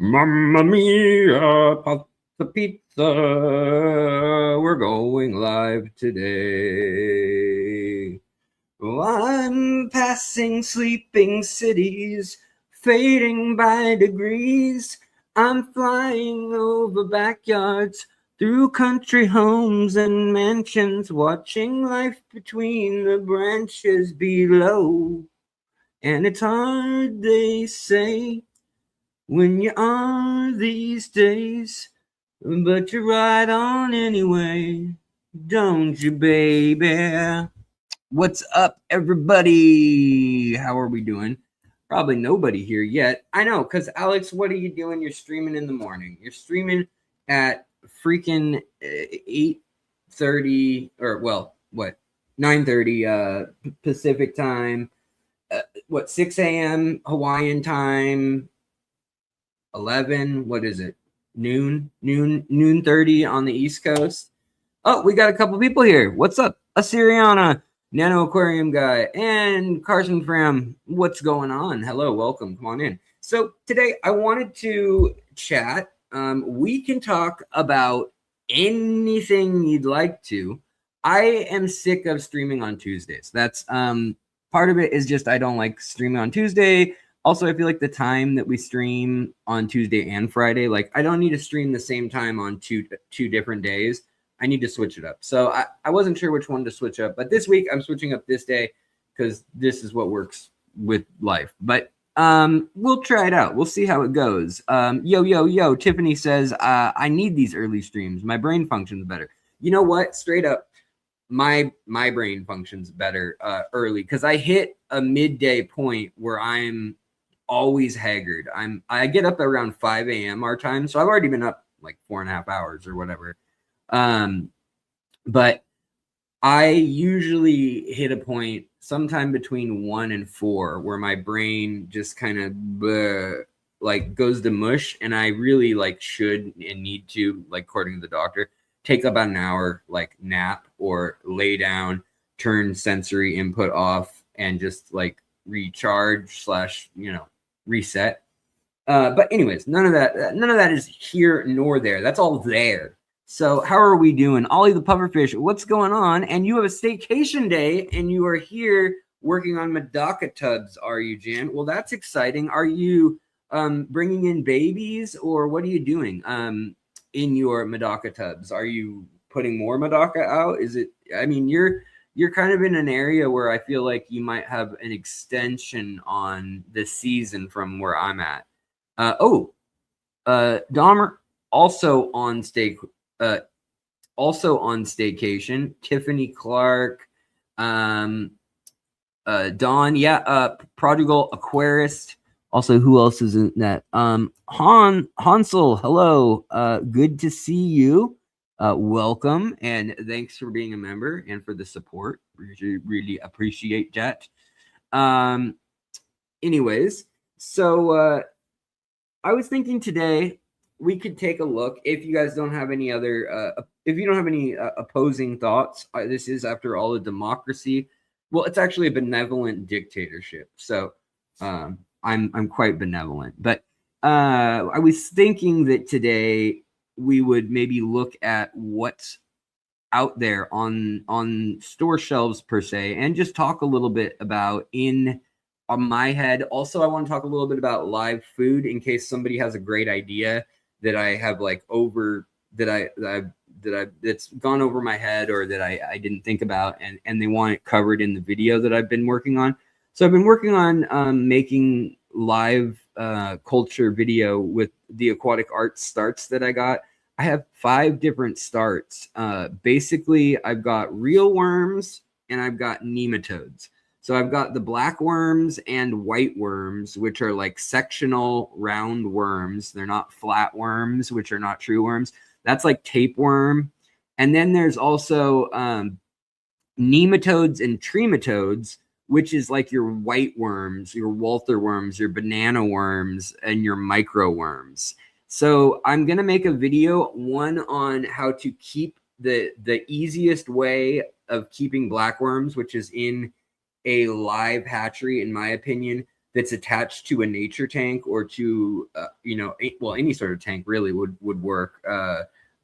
Mamma mia, pasta pizza. We're going live today. Oh, I'm passing sleeping cities, fading by degrees. I'm flying over backyards, through country homes and mansions, watching life between the branches below. And it's hard, they say, when you are these days, but you ride on anyway, don't you, baby? What's up, everybody? How are we doing? Probably nobody here yet. I know, because Alex, what are you doing? You're streaming in the morning. You're streaming at freaking 8:30, or well, what, 9:30 Pacific time. 6 a.m. Hawaiian time, 11, what is it, noon 30 on the East Coast. Oh, we got a couple people here. What's up, Assyriana, Nano Aquarium Guy, and Carson Fram? What's going on? Hello, welcome, come on in. So today I wanted to chat. We can talk about anything you'd like to. I am sick of streaming on Tuesdays. That's part of it is just I don't like streaming on Tuesday. Also, I feel like the time that we stream on Tuesday and Friday, like I don't need to stream the same time on two different days. I need to switch it up. So I wasn't sure which one to switch up, but this week I'm switching up this day because this is what works with life. But we'll try it out. We'll see how it goes. Yo, Tiffany says, I need these early streams. My brain functions better. You know what? Straight up, my brain functions better early because I hit a midday point where I'm always haggard. I get up around 5 a.m. our time, so I've already been up like 4.5 hours or whatever. But I usually hit a point sometime between 1 and 4 where my brain just kind of like goes to mush, and I really like should and need to, like according to the doctor, take about an hour like nap or lay down, turn sensory input off, and just like recharge / reset. But anyways, none of that is here nor there. That's all there. So how are we doing? Ollie the Pufferfish, what's going on? And you have a staycation day and you are here working on Medaka tubs, are you, Jan? Well, that's exciting. Are you bringing in babies, or what are you doing in your Medaka tubs? Are you putting more Medaka out? Is it, I mean, you're kind of in an area where I feel like you might have an extension on the season from where I'm at. Dahmer also on staycation. Tiffany Clark, Dawn, Prodigal Aquarist. Also, who else is in that? Hansel, hello. Good to see you. Welcome, and thanks for being a member and for the support. Really appreciate that. Anyways, so I was thinking today we could take a look. If you guys don't have any other, if you don't have any opposing thoughts, this is, after all, a democracy. Well, it's actually a benevolent dictatorship. So I'm quite benevolent. But I was thinking that today we would maybe look at what's out there on store shelves per se, and just talk a little bit about on my head. Also, I want to talk a little bit about live food in case somebody has a great idea that I have like that's gone over my head, or that I didn't think about, and they want it covered in the video that I've been working on. So I've been working on making live culture video with the aquatic art starts that I got. I have 5 different starts. Basically, I've got real worms and I've got nematodes. So I've got the black worms and white worms, which are like sectional round worms. They're not flat worms, which are not true worms. That's like tapeworm. And then there's also nematodes and trematodes, which is like your white worms, your Walther worms, your banana worms, and your micro worms. So I'm going to make a video, one on how to keep the easiest way of keeping black worms, which is in a live hatchery, in my opinion. that's attached to a nature tank or to well, any sort of tank really would work,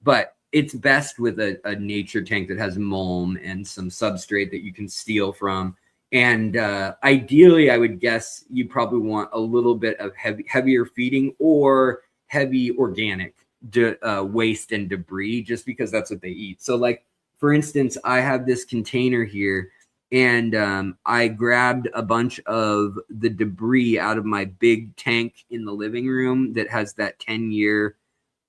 but it's best with a nature tank that has mulm and some substrate that you can steal from. And ideally, I would guess you probably want a little bit of heavier feeding or heavy organic waste and debris, just because that's what they eat. So like, for instance, I have this container here, and I grabbed a bunch of the debris out of my big tank in the living room that has that 10-year,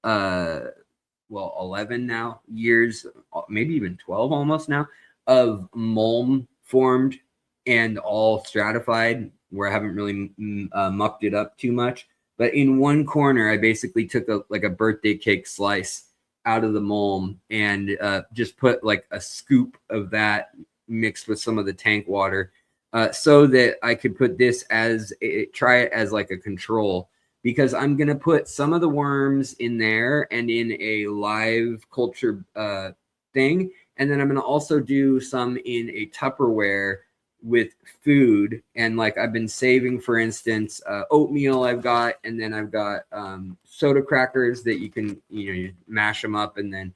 11 now years, maybe even 12 almost now, of mulm formed and all stratified, where I haven't really mucked it up too much. But in one corner, I basically took a birthday cake slice out of the mulm and just put like a scoop of that mixed with some of the tank water, so that I could put this try it as like a control, because I'm going to put some of the worms in there and in a live culture thing. And then I'm going to also do some in a Tupperware with food. And like, I've been saving, for instance, oatmeal I've got, and then I've got soda crackers that you can, you mash them up. And then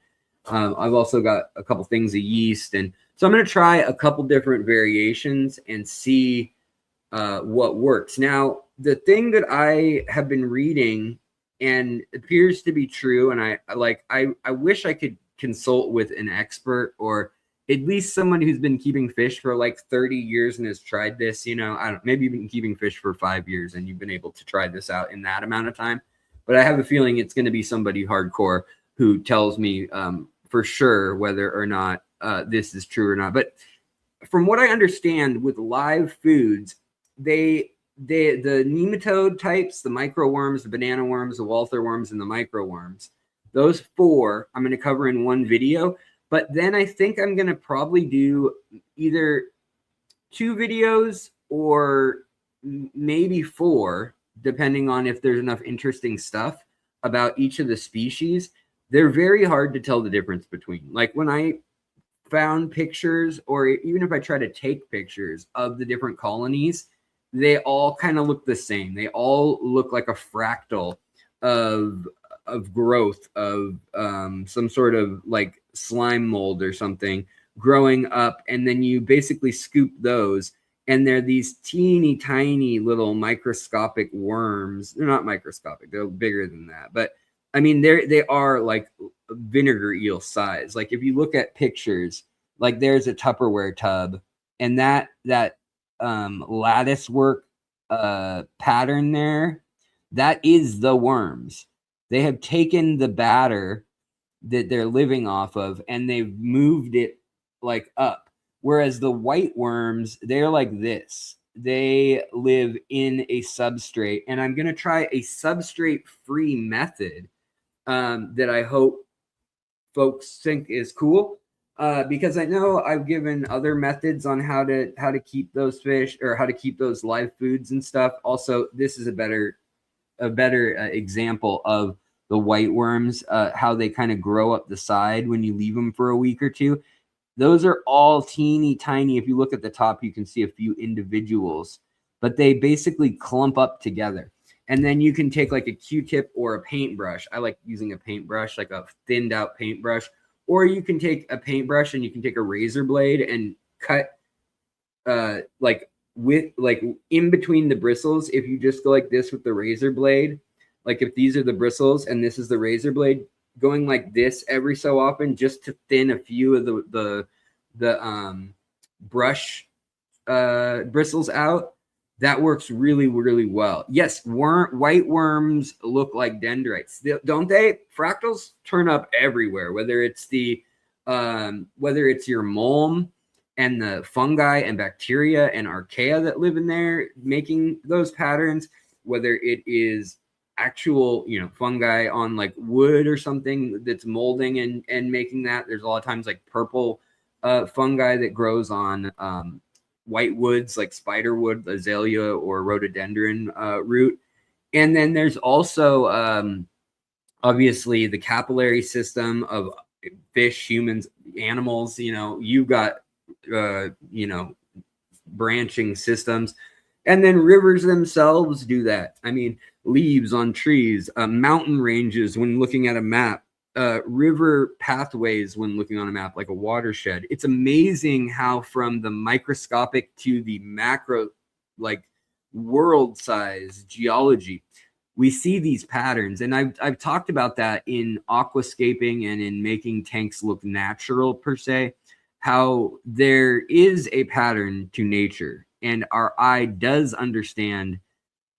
I've also got a couple things of yeast. And so I'm going to try a couple different variations and see what works. Now, the thing that I have been reading and appears to be true, and I wish I could consult with an expert, or at least someone who's been keeping fish for like 30 years and has tried this. I don't, maybe you've been keeping fish for 5 years and you've been able to try this out in that amount of time. But I have a feeling it's going to be somebody hardcore who tells me for sure whether or not this is true or not. But from what I understand with live foods, the nematode types, the microworms, the banana worms, the Walther worms, and the microworms, those 4 I'm going to cover in one video. But then I think I'm going to probably do either 2 videos or maybe 4, depending on if there's enough interesting stuff about each of the species. They're very hard to tell the difference between. Like, when I found pictures, or even if I try to take pictures of the different colonies, they all kind of look the same. They all look like a fractal of growth of some sort of like slime mold or something growing up. And then you basically scoop those, and they're these teeny tiny little microscopic worms. They're not microscopic, they're bigger than that, but I mean, they are like vinegar eel size. Like, if you look at pictures, like there's a Tupperware tub, and that lattice work pattern there, that is the worms. They have taken the batter that they're living off of, and they've moved it like up. Whereas the white worms, they're like this. They live in a substrate, and I'm going to try a substrate-free method that I hope folks think is cool, because I know I've given other methods on how to keep those fish, or how to keep those live foods and stuff. Also, this is a better example of the white worms, how they kind of grow up the side when you leave them for a week or two. Those are all teeny tiny. If you look at the top, you can see a few individuals, but they basically clump up together. And then you can take like a Q-tip or a paintbrush. I like using a paintbrush, like a thinned out paintbrush. Or you can take a paintbrush and you can take a razor blade and cut like in between the bristles. If you just go like this with the razor blade, like if these are the bristles and this is the razor blade, going like this every so often just to thin a few of the brush bristles out, that works really, really well. Yes, white worms look like dendrites, don't they? Fractals turn up everywhere, whether it's your mulm and the fungi and bacteria and archaea that live in there making those patterns, whether it is actual fungi on like wood or something that's molding and making that. There's a lot of times like purple fungi that grows on white woods, like spiderwood, azalea, or rhododendron root. And then there's also obviously the capillary system of fish, humans, animals. You've got branching systems. And then rivers themselves do that. I mean, leaves on trees, mountain ranges when looking at a map, river pathways when looking on a map, like a watershed. It's amazing how from the microscopic to the macro, like world size geology, we see these patterns. And I've talked about that in aquascaping and in making tanks look natural per se, how there is a pattern to nature and our eye does understand,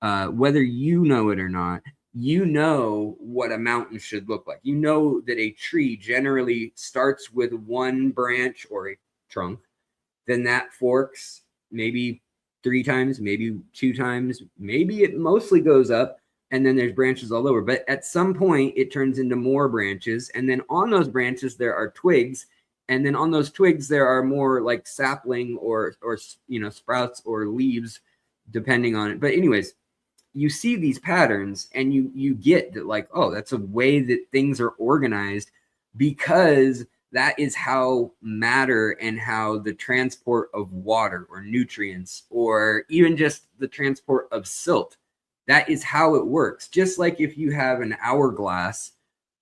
whether you know it or not. You know what a mountain should look like. You know that a tree generally starts with one branch or a trunk, then that forks maybe 3 times, maybe 2 times, maybe it mostly goes up, and then there's branches all over. But at some point, it turns into more branches, and then on those branches there are twigs, and then on those twigs there are more like sapling or sprouts or leaves, depending on it. But anyways, you see these patterns and you get that, like, oh, that's a way that things are organized, because that is how matter and how the transport of water or nutrients or even just the transport of silt, that is how it works. Just like if you have an hourglass,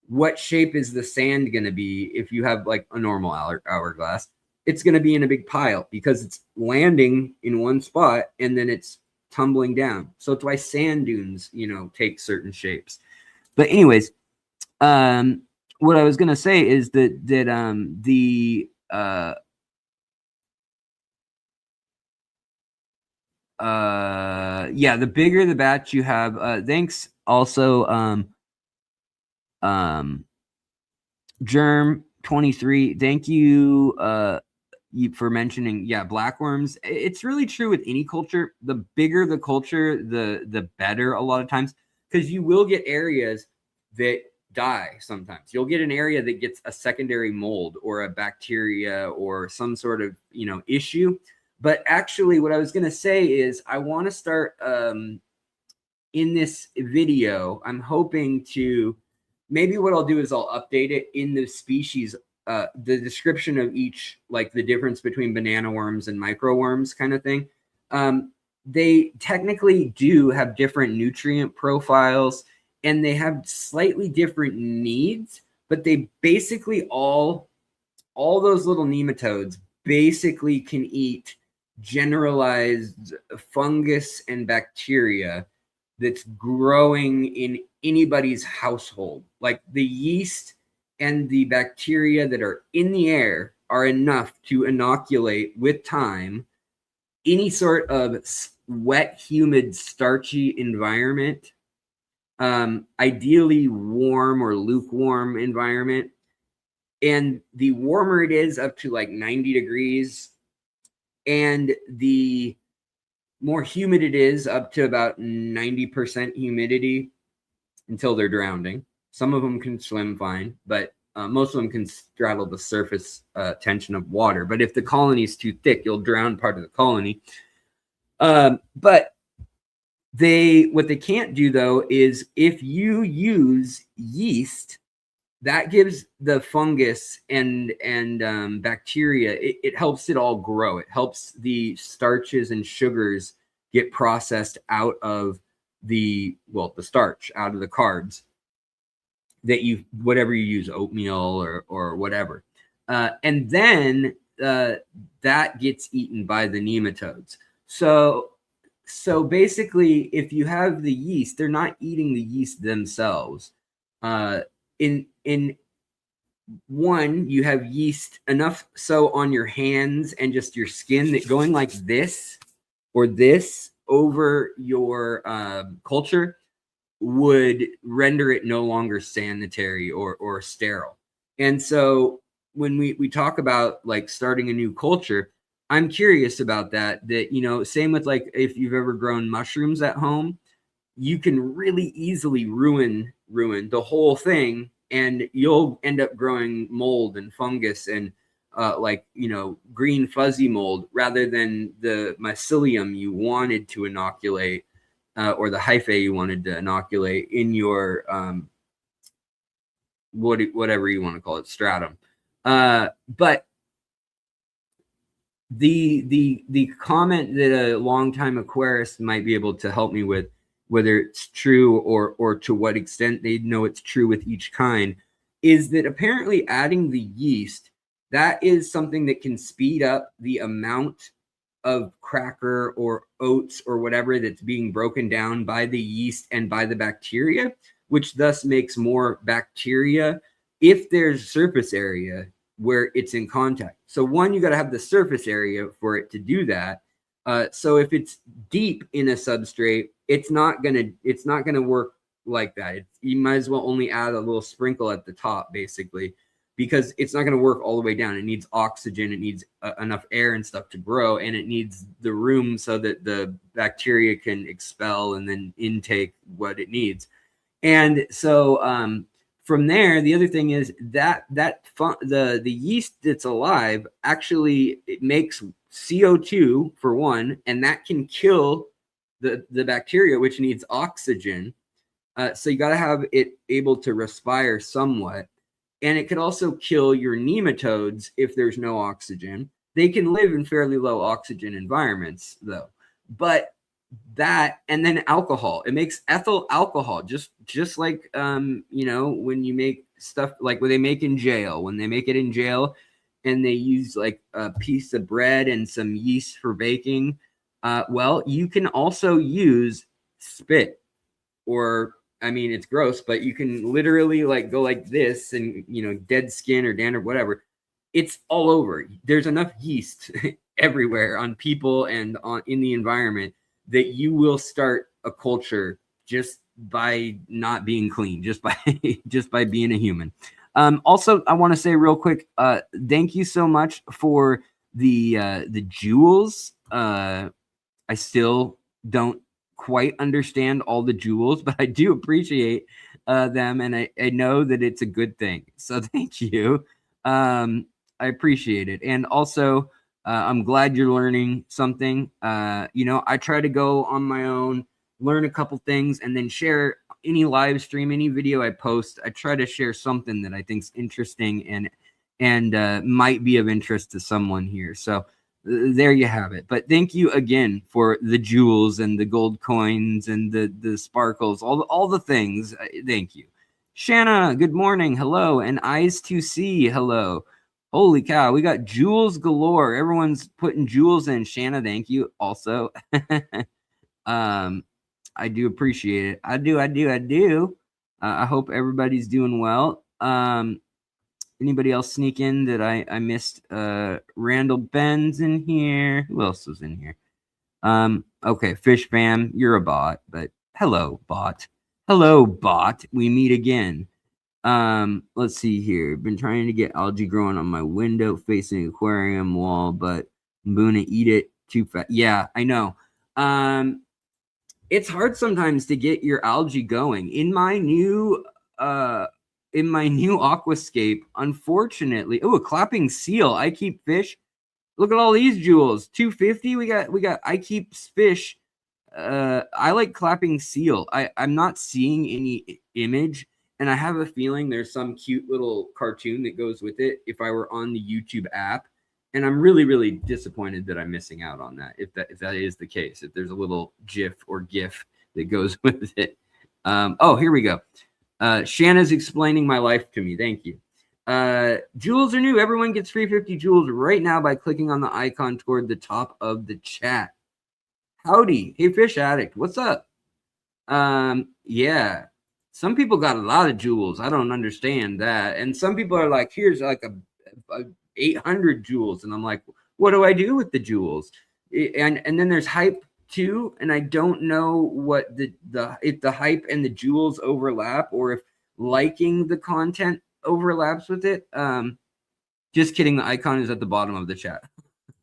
what shape is the sand going to be? If you have like a normal hourglass, it's going to be in a big pile because it's landing in one spot and then it's tumbling down. So it's why sand dunes, take certain shapes. But anyways, what I was gonna say is that the bigger the batch you have. Thanks also, Germ 23. Thank you, for mentioning, blackworms. It's really true with any culture. The bigger the culture, the better a lot of times, because you will get areas that die sometimes. You'll get an area that gets a secondary mold or a bacteria or some sort of issue. But actually, what I was going to say is I want to start in this video. I'm hoping to, maybe what I'll do is I'll update it in the species, the description of each, like the difference between banana worms and microworms kind of thing. They technically do have different nutrient profiles and they have slightly different needs, but they basically all those little nematodes basically can eat generalized fungus and bacteria that's growing in anybody's household. Like the yeast and the bacteria that are in the air are enough to inoculate with time any sort of wet, humid, starchy environment, ideally warm or lukewarm environment. And the warmer it is, up to like 90 degrees, and the more humid it is, up to about 90% humidity, until they're drowning. Some of them can swim fine, but most of them can straddle the surface tension of water. But if the colony is too thick, you'll drown part of the colony. But what they can't do, though, is if you use yeast, that gives the fungus and bacteria, it helps it all grow. It helps the starches and sugars get processed out of the starch, out of the carbs that whatever you use, oatmeal or whatever. And then that gets eaten by the nematodes. So basically, if you have the yeast, they're not eating the yeast themselves. In one, you have yeast enough so on your hands and just your skin that going like this or this over your culture would render it no longer sanitary or sterile. And so when we talk about like starting a new culture, I'm curious about that, same with like if you've ever grown mushrooms at home, you can really easily ruin the whole thing, and you'll end up growing mold and fungus and green fuzzy mold rather than the mycelium you wanted to inoculate, or the hyphae you wanted to inoculate in your whatever you want to call it, stratum. But the comment that a longtime aquarist might be able to help me with, whether it's true or to what extent they know it's true with each kind, is that apparently adding the yeast, that is something that can speed up the amount of cracker or oats or whatever that's being broken down by the yeast and by the bacteria, which thus makes more bacteria if there's surface area where it's in contact. So one, you got to have the surface area for it to do that. So if it's deep in a substrate, it's not gonna work like that. You might as well only add a little sprinkle at the top, basically, because it's not going to work all the way down. It needs oxygen, it needs enough air and stuff to grow, and it needs the room so that the bacteria can expel and then intake what it needs. And so from there, the other thing is that the yeast that's alive actually, it makes CO2 for one, and that can kill the bacteria, which needs oxygen. So you got to have it able to respire somewhat. And it could also kill your nematodes if there's no oxygen. They can live in fairly low oxygen environments, though. But that, and then alcohol, it makes ethyl alcohol, just like you know, when you make stuff like what they make in jail, when they make it in jail and they use like a piece of bread and some yeast for baking. Well, you can also use spit, or I mean, it's gross, but you can literally like go like this and, you know, dead skin or dandruff, whatever. It's all over. There's enough yeast everywhere on people and in the environment that you will start a culture just by not being clean, just by being a human. Also, I want to say real quick, thank you so much for the jewels. I still don't quite understand all the jewels, but I do appreciate them, and I know that it's a good thing. So thank you. I appreciate it. And also, I'm glad you're learning something. You know, I try to go on my own, learn a couple things, and then share any live stream, any video I post. I try to share something that I think is interesting and might be of interest to someone here. So there you have it. But thank you again for the jewels and the gold coins and the sparkles, all the things. Thank you. Shanna, good morning. Hello. And Eyes to See. Hello. Holy cow, we got jewels galore. Everyone's putting jewels in. Shanna, thank you also. I do appreciate it. I do. I hope everybody's doing well. Anybody else sneak in that I missed? Randall Ben's in here. Who else was in here? Okay, Fish Fam, you're a bot, but hello, bot. Hello, bot. We meet again. Let's see here. Been trying to get algae growing on my window facing aquarium wall, but I'm gonna eat it too fast. Yeah, I know. It's hard sometimes to get your algae going. In my new aquascape, unfortunately, a clapping seal. I keep fish. Look at all these jewels. 250. We got I keep fish. I like clapping seal. I'm not seeing any image, and I have a feeling there's some cute little cartoon that goes with it if I were on the YouTube app. And I'm really disappointed that I'm missing out on that. If that is the case, if there's a little GIF or GIF that goes with it. Oh, here we go. Shanna's explaining my life to me. Thank you. Jewels are new. Everyone gets free 50 jewels right now by clicking on the icon toward the top of the chat. Howdy. Hey, Fish Addict. What's up? Yeah. Some people got a lot of jewels. I don't understand that. And some people are like, here's like a 800 jewels. And I'm like, what do I do with the jewels? And then there's hype too, and I don't know what if the hype and the jewels overlap, or if liking the content overlaps with it. Just kidding, the icon is at the bottom of the chat.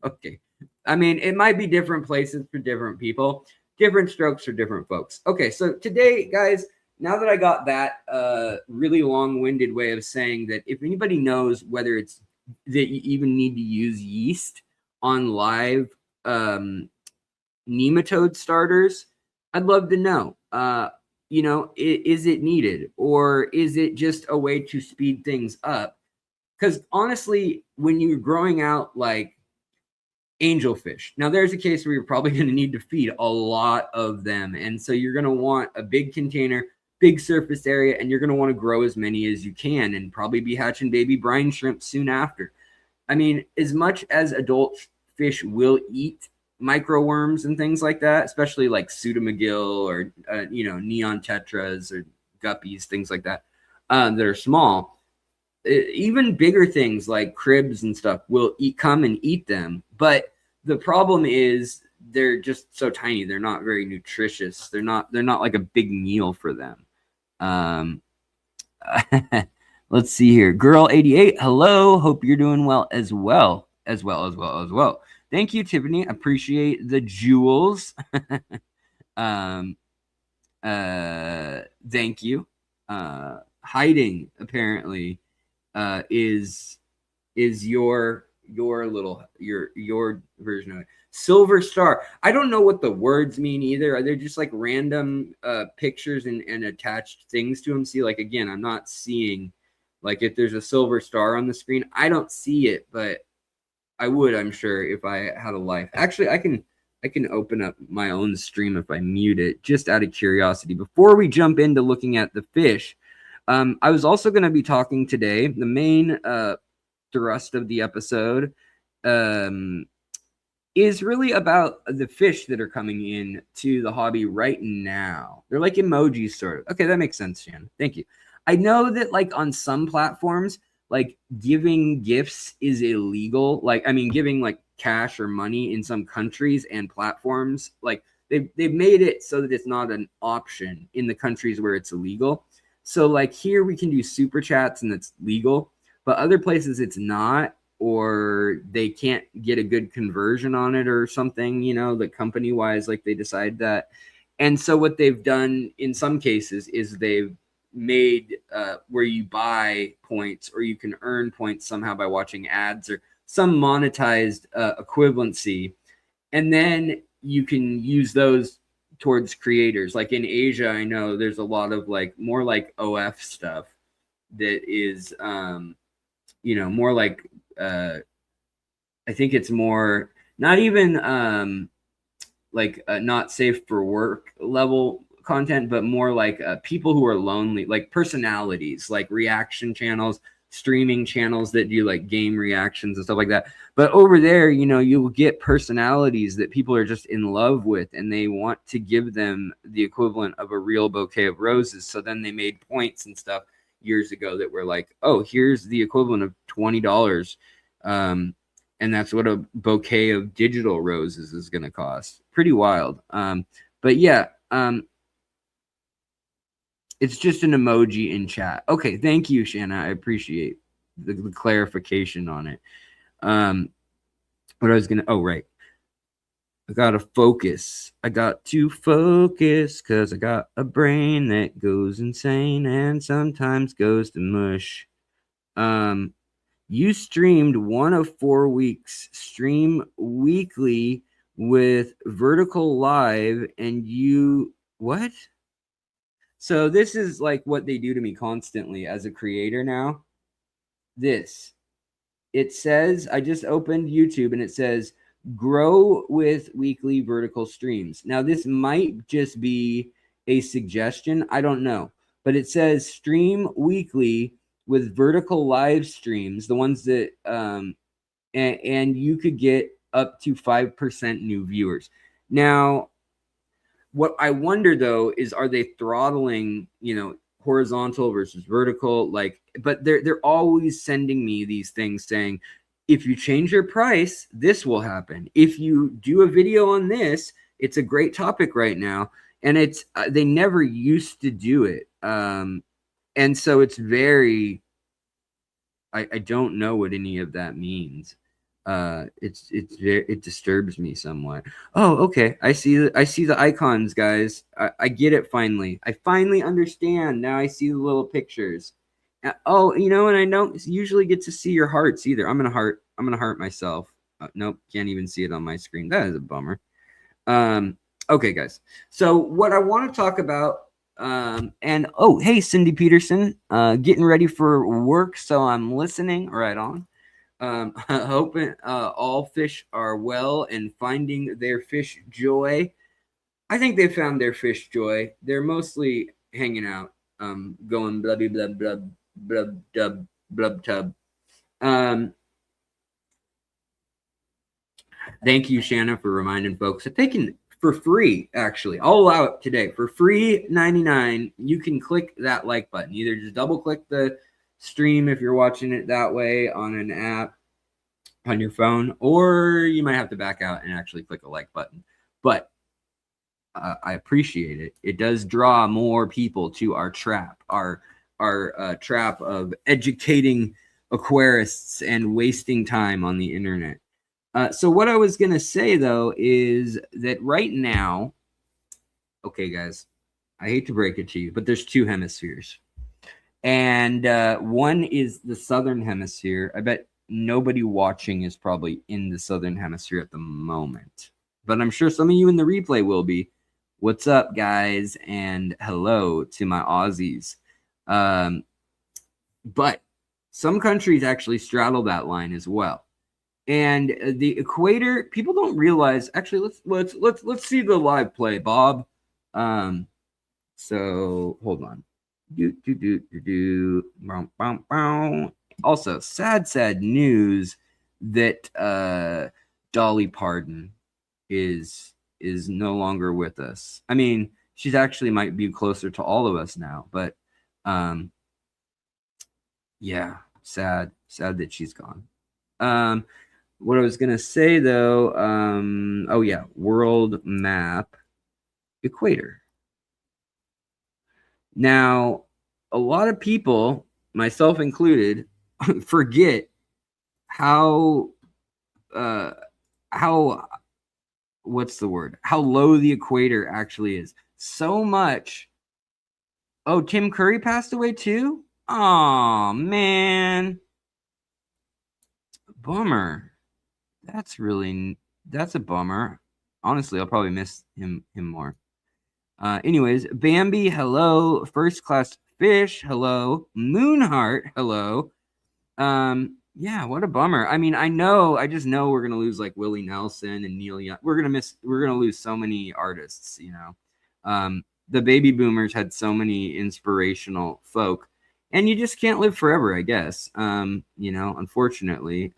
Okay, I mean, it might be different places for different people, different strokes for different folks. Okay, so today, guys, now that I got that really long-winded way of saying that, if anybody knows whether it's that you even need to use yeast on live nematode starters, I'd love to know. You know, is it needed, or is it just a way to speed things up? Because honestly, when you're growing out like angelfish. Now, there's a case where you're probably going to need to feed a lot of them. And so you're going to want a big container, big surface area, and you're going to want to grow as many as you can and probably be hatching baby brine shrimp soon after. I mean, as much as adult fish will eat microworms and things like that, especially like pseudomagil or, neon tetras or guppies, things like that, that are small. Even bigger things like cribs and stuff will come and eat them. But the problem is they're just so tiny. They're not very nutritious. They're not like a big meal for them. Let's see here. Girl 88. Hello. Hope you're doing well as well. Thank you, Tiffany. Appreciate the jewels. Thank you. Hiding apparently is your version of it. Silver Star. I don't know what the words mean either. They're just like random pictures and attached things to them. See, like, again, I'm not seeing, like, if there's a silver star on the screen, I don't see it, but I would, I'm sure, if I had a life. Actually, I can open up my own stream if I mute it, just out of curiosity. Before we jump into looking at the fish, I was also going to be talking today. The main thrust of the episode is really about the fish that are coming in to the hobby right now. They're like emojis, sort of. Okay, that makes sense, Shannon. Thank you. I know that, like, on some platforms, like, giving gifts is illegal. Like, I mean, giving like cash or money in some countries and platforms, like they've made it so that it's not an option in the countries where it's illegal. So, like, here we can do super chats and it's legal, but other places it's not, or they can't get a good conversion on it or something, the company wise, like, they decide that. And so what they've done in some cases is they've made where you buy points, or you can earn points somehow by watching ads or some monetized equivalency, and then you can use those towards creators. Like in Asia, I know there's a lot of like more like OF stuff that is more like I think it's more not even not safe for work level content, but more like people who are lonely, like personalities, like reaction channels, streaming channels that do like game reactions and stuff like that. But over there, you'll get personalities that people are just in love with, and they want to give them the equivalent of a real bouquet of roses. So then they made points and stuff years ago that were like, oh, here's the equivalent of $20. And that's what a bouquet of digital roses is going to cost. Pretty wild. But yeah, it's just an emoji in chat. Okay, thank you, Shanna. I appreciate the clarification on it. What I was going to... Oh, right. I got to focus. I got to focus because I got a brain that goes insane and sometimes goes to mush. You streamed 1 of 4 weeks. Stream weekly with vertical live, and you... What? So this is like what they do to me constantly as a creator now. It says, I just opened YouTube and it says, grow with weekly vertical streams. Now, this might just be a suggestion. I don't know. But it says stream weekly with vertical live streams, the ones that, and you could get up to 5% new viewers. Now, what I wonder, though, is are they throttling, horizontal versus vertical? Like, but they're always sending me these things saying, if you change your price, this will happen. If you do a video on this, it's a great topic right now. And it's they never used to do it. And so it's very, I don't know what any of that means. It disturbs me somewhat. Oh, okay. I see the icons, guys. I get it finally. I finally understand. Now I see the little pictures. Oh, and I don't usually get to see your hearts either. I'm gonna heart myself. Nope, can't even see it on my screen. That is a bummer. Okay, guys. So what I want to talk about, and oh, hey, Cindy Peterson, getting ready for work, so I'm listening. Right on. Hoping all fish are well and finding their fish joy. I think they found their fish joy. They're mostly hanging out, going blubby blub blub blub dub blub tub. Thank you, Shanna, for reminding folks that they can, for free, actually, I'll allow it today, for free 99, you can click that like button. Either just double click the stream if you're watching it that way on an app on your phone, or you might have to back out and actually click a like button. But I appreciate it. It does draw more people to our trap, our trap of educating aquarists and wasting time on the internet. So what I was going to say, though, is that right now, okay, guys, I hate to break it to you, but there's two hemispheres. And one is the southern hemisphere. I bet nobody watching is probably in the southern hemisphere at the moment. But I'm sure some of you in the replay will be. What's up, guys? And hello to my Aussies. But some countries actually straddle that line as well. And the equator, people don't realize. Actually, let's see the live play, Bob. So hold on. Also, sad news that Dolly Parton is no longer with us. I mean, she's actually might be closer to all of us now, but yeah, sad that she's gone. What I was gonna say though, oh yeah, world map equator. Now, a lot of people, myself included, forget how what's the word? How low the equator actually is. So much. Oh, Tim Curry passed away too? Oh man. Bummer. That's a bummer. Honestly, I'll probably miss him more. Anyways, Bambi, hello. First Class Fish, hello. Moonheart, hello. Yeah, what a bummer. I mean, I just know we're gonna lose like Willie Nelson and Neil Young. We're gonna lose so many artists, you know. The baby boomers had so many inspirational folk, and you just can't live forever, I guess. You know, unfortunately,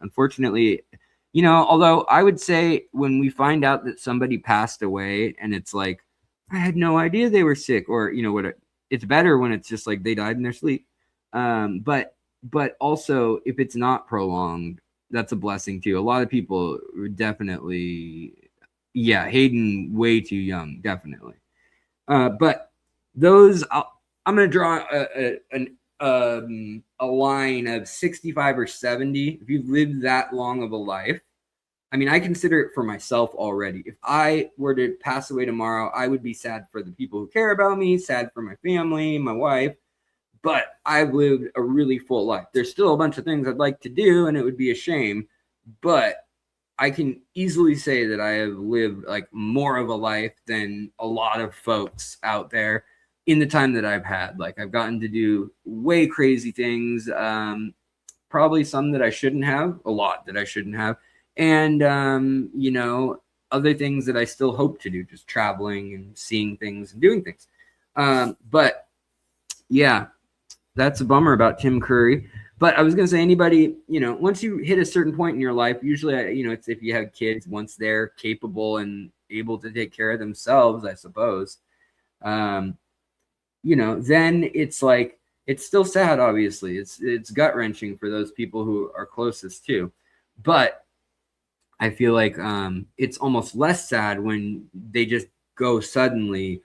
you know, although I would say when we find out that somebody passed away and it's like, I had no idea they were sick, or, you know, it's better when it's just like they died in their sleep. But also if it's not prolonged, that's a blessing too. A lot of people definitely, yeah, Hayden way too young, definitely. But those, I'm going to draw a line of 65 or 70. If you've lived that long of a life, I mean, I consider it for myself already. If I were to pass away tomorrow, I would be sad for the people who care about me, sad for my family, my wife, but I've lived a really full life. There's still a bunch of things I'd like to do, and it would be a shame, but I can easily say that I have lived like more of a life than a lot of folks out there in the time that I've had. Like, I've gotten to do way crazy things, probably some that I shouldn't have, a lot that I shouldn't have. And, you know, other things that I still hope to do, just traveling and seeing things and doing things. But yeah, that's a bummer about Tim Curry. But I was going to say, anybody, you know, once you hit a certain point in your life, usually, you know, it's if you have kids, once they're capable and able to take care of themselves, I suppose, you know, then it's like, it's still sad, obviously. It's gut wrenching for those people who are closest to. But I feel like it's almost less sad when they just go suddenly,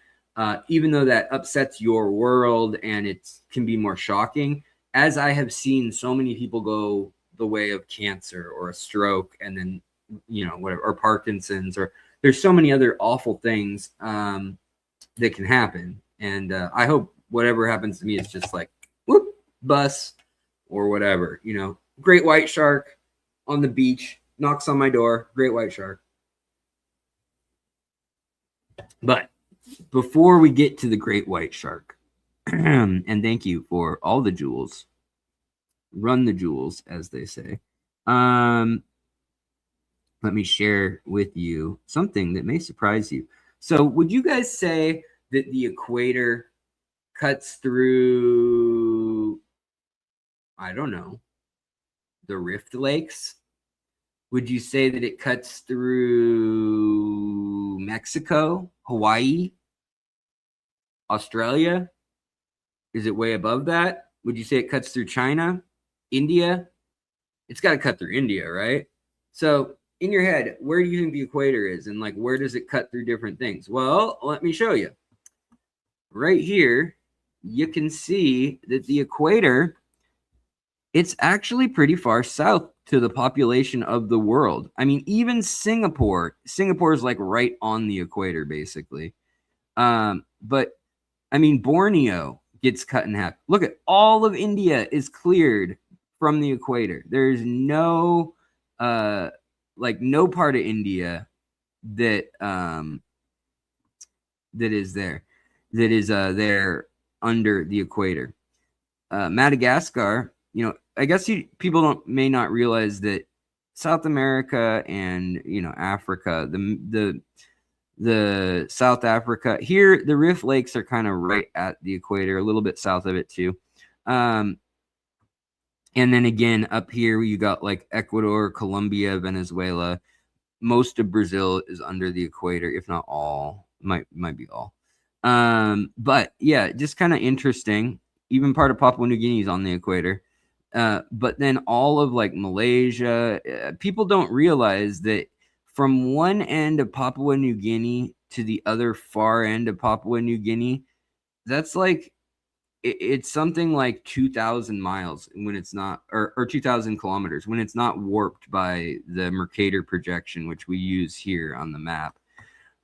even though that upsets your world and it can be more shocking, as I have seen so many people go the way of cancer or a stroke, and then, you know, whatever, or Parkinson's, or there's so many other awful things that can happen. And I hope whatever happens to me is just like, whoop, bus or whatever, you know, great white shark on the beach, knocks on my door, great white shark. But before we get to the great white shark, and thank you for all the jewels, run the jewels, as they say. Let me share with you something that may surprise you. So, would you guys say that the equator cuts through, I don't know, the Rift Lakes? Would you say that it cuts through Mexico, Hawaii, Australia? Is it way above that? Would you say it cuts through China, India? It's got to cut through India, right? So, in your head, where do you think the equator is, and like where does it cut through different things? Well, let me show you. Right here, you can see that the equator, it's actually pretty far south to the population of the world. I mean, even Singapore is like right on the equator, basically. But I mean, Borneo gets cut in half. Look at all of India is cleared from the equator. There's no no part of India that that is there under the equator. Madagascar, I guess people may not realize that South America and Africa, the South Africa here, the Rift Lakes are kind of right at the equator, a little bit south of it too. And then again up here you got like Ecuador, Colombia, Venezuela. Most of Brazil is under the equator, if not all. Might be all. But yeah, just kind of interesting. Even part of Papua New Guinea is on the equator. But then all of like Malaysia, people don't realize that from one end of Papua New Guinea to the other far end of Papua New Guinea, that's like it's something like 2,000 miles when it's not, or 2,000 kilometers when it's not warped by the Mercator projection, which we use here on the map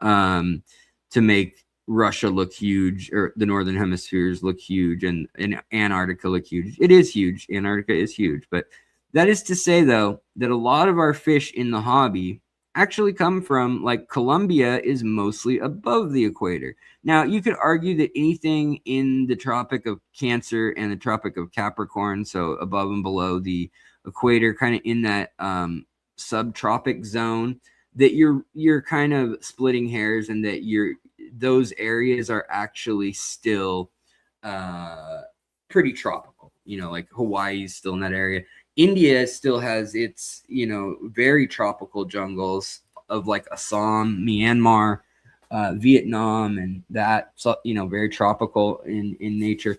to make Russia look huge, or the northern hemispheres look huge, and Antarctica look huge. It is huge. Antarctica is huge. But that is to say, though, that a lot of our fish in the hobby actually come from, like, Colombia is mostly above the equator. Now, you could argue that anything in the Tropic of Cancer and the Tropic of Capricorn, so above and below the equator, kind of in that subtropic zone, that you're kind of splitting hairs, and that those areas are actually still pretty tropical. Like Hawaii is still in that area. India still has its, very tropical jungles of like Assam, Myanmar, Vietnam, and that, so, very tropical in nature.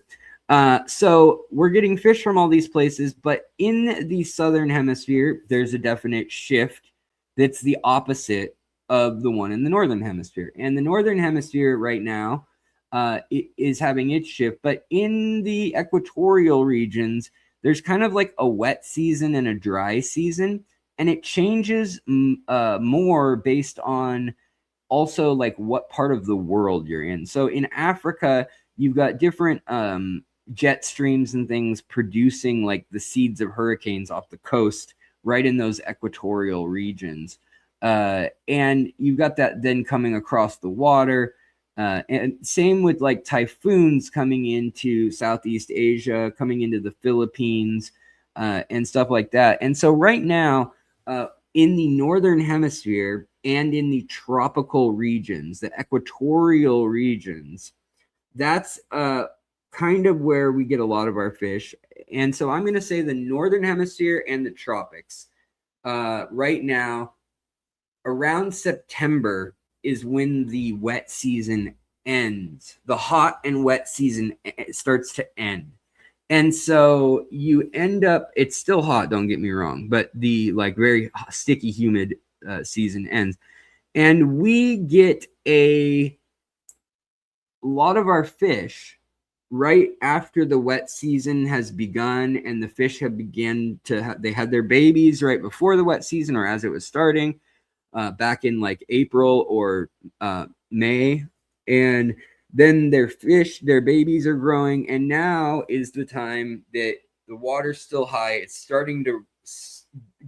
So we're getting fish from all these places, but in the southern hemisphere, there's a definite shift that's the opposite of the one in the northern hemisphere. And the northern hemisphere right now is having its shift, but in the equatorial regions, there's kind of like a wet season and a dry season, and it changes more based on also like what part of the world you're in. So in Africa, you've got different jet streams and things producing like the seeds of hurricanes off the coast right in those equatorial regions. And you've got that then coming across the water. And same with like typhoons coming into Southeast Asia, coming into the Philippines, and stuff like that. And so right now, in the northern hemisphere and in the tropical regions, the equatorial regions, that's kind of where we get a lot of our fish. And so I'm going to say the northern hemisphere and the tropics right now, around September is when the wet season ends. The hot and wet season starts to end. And so you end up, it's still hot, don't get me wrong, but the like very sticky, humid season ends. And we get a lot of our fish right after the wet season has begun, and the fish have begun to, they had their babies right before the wet season or as it was starting. Back in like April or May, and then their babies are growing, and now is the time that the water's still high. It's starting to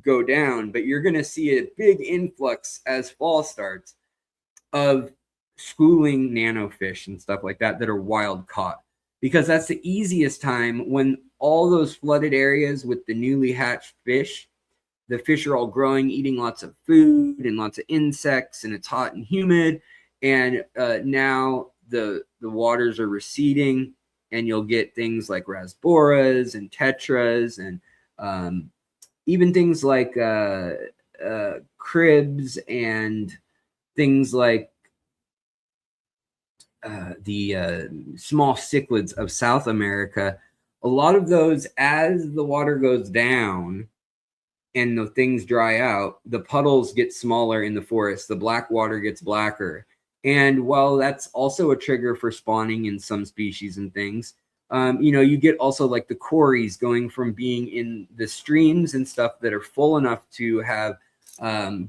go down, but you're going to see a big influx as fall starts of schooling nanofish and stuff like that are wild caught, because that's the easiest time when all those flooded areas with the newly hatched fish, the fish are all growing, eating lots of food and lots of insects, and it's hot and humid. And now the waters are receding, and you'll get things like rasboras and tetras, and even things like cribs and things like the small cichlids of South America. A lot of those, as the water goes down and the things dry out, the puddles get smaller in the forest. The black water gets blacker. And while that's also a trigger for spawning in some species and things, you get also like the quarries going from being in the streams and stuff that are full enough to have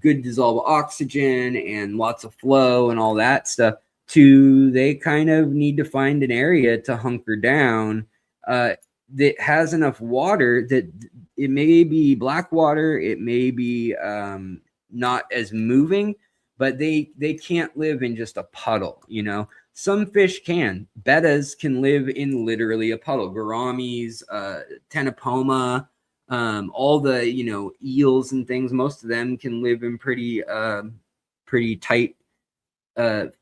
good dissolved oxygen and lots of flow and all that stuff, to they kind of need to find an area to hunker down that has enough water that it may be black water, it may be not as moving, but they can't live in just a puddle. Some fish can. Bettas can live in literally a puddle. Gouramis, tenopoma, all the eels and things. Most of them can live in pretty tight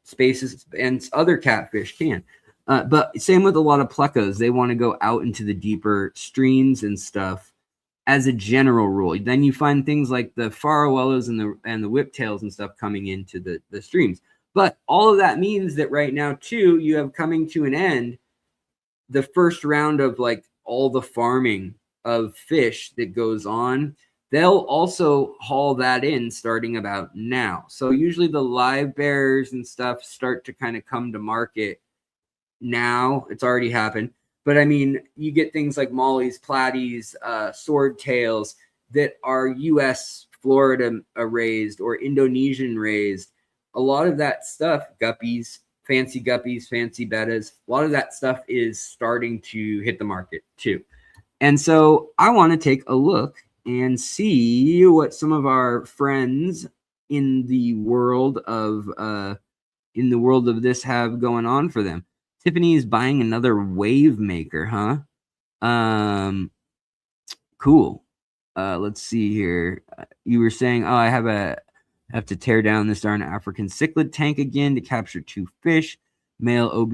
spaces, and other catfish can. But same with a lot of plecos. They want to go out into the deeper streams and stuff as a general rule. Then you find things like the farolellos and the whiptails and stuff coming into the streams. But all of that means that right now, too, you have coming to an end the first round of like all the farming of fish that goes on. They'll also haul that in starting about now. So usually the live bearers and stuff start to kind of come to market now. It's already happened. But I mean, you get things like mollies, platies, swordtails that are U.S., Florida raised or Indonesian raised. A lot of that stuff, guppies, fancy bettas, a lot of that stuff is starting to hit the market too. And so I want to take a look and see what some of our friends in the world of this have going on for them. Tiffany is buying another wave maker, huh? Cool. Let's see here. You were saying, I have to tear down this darn African cichlid tank again to capture 2 fish. Male OB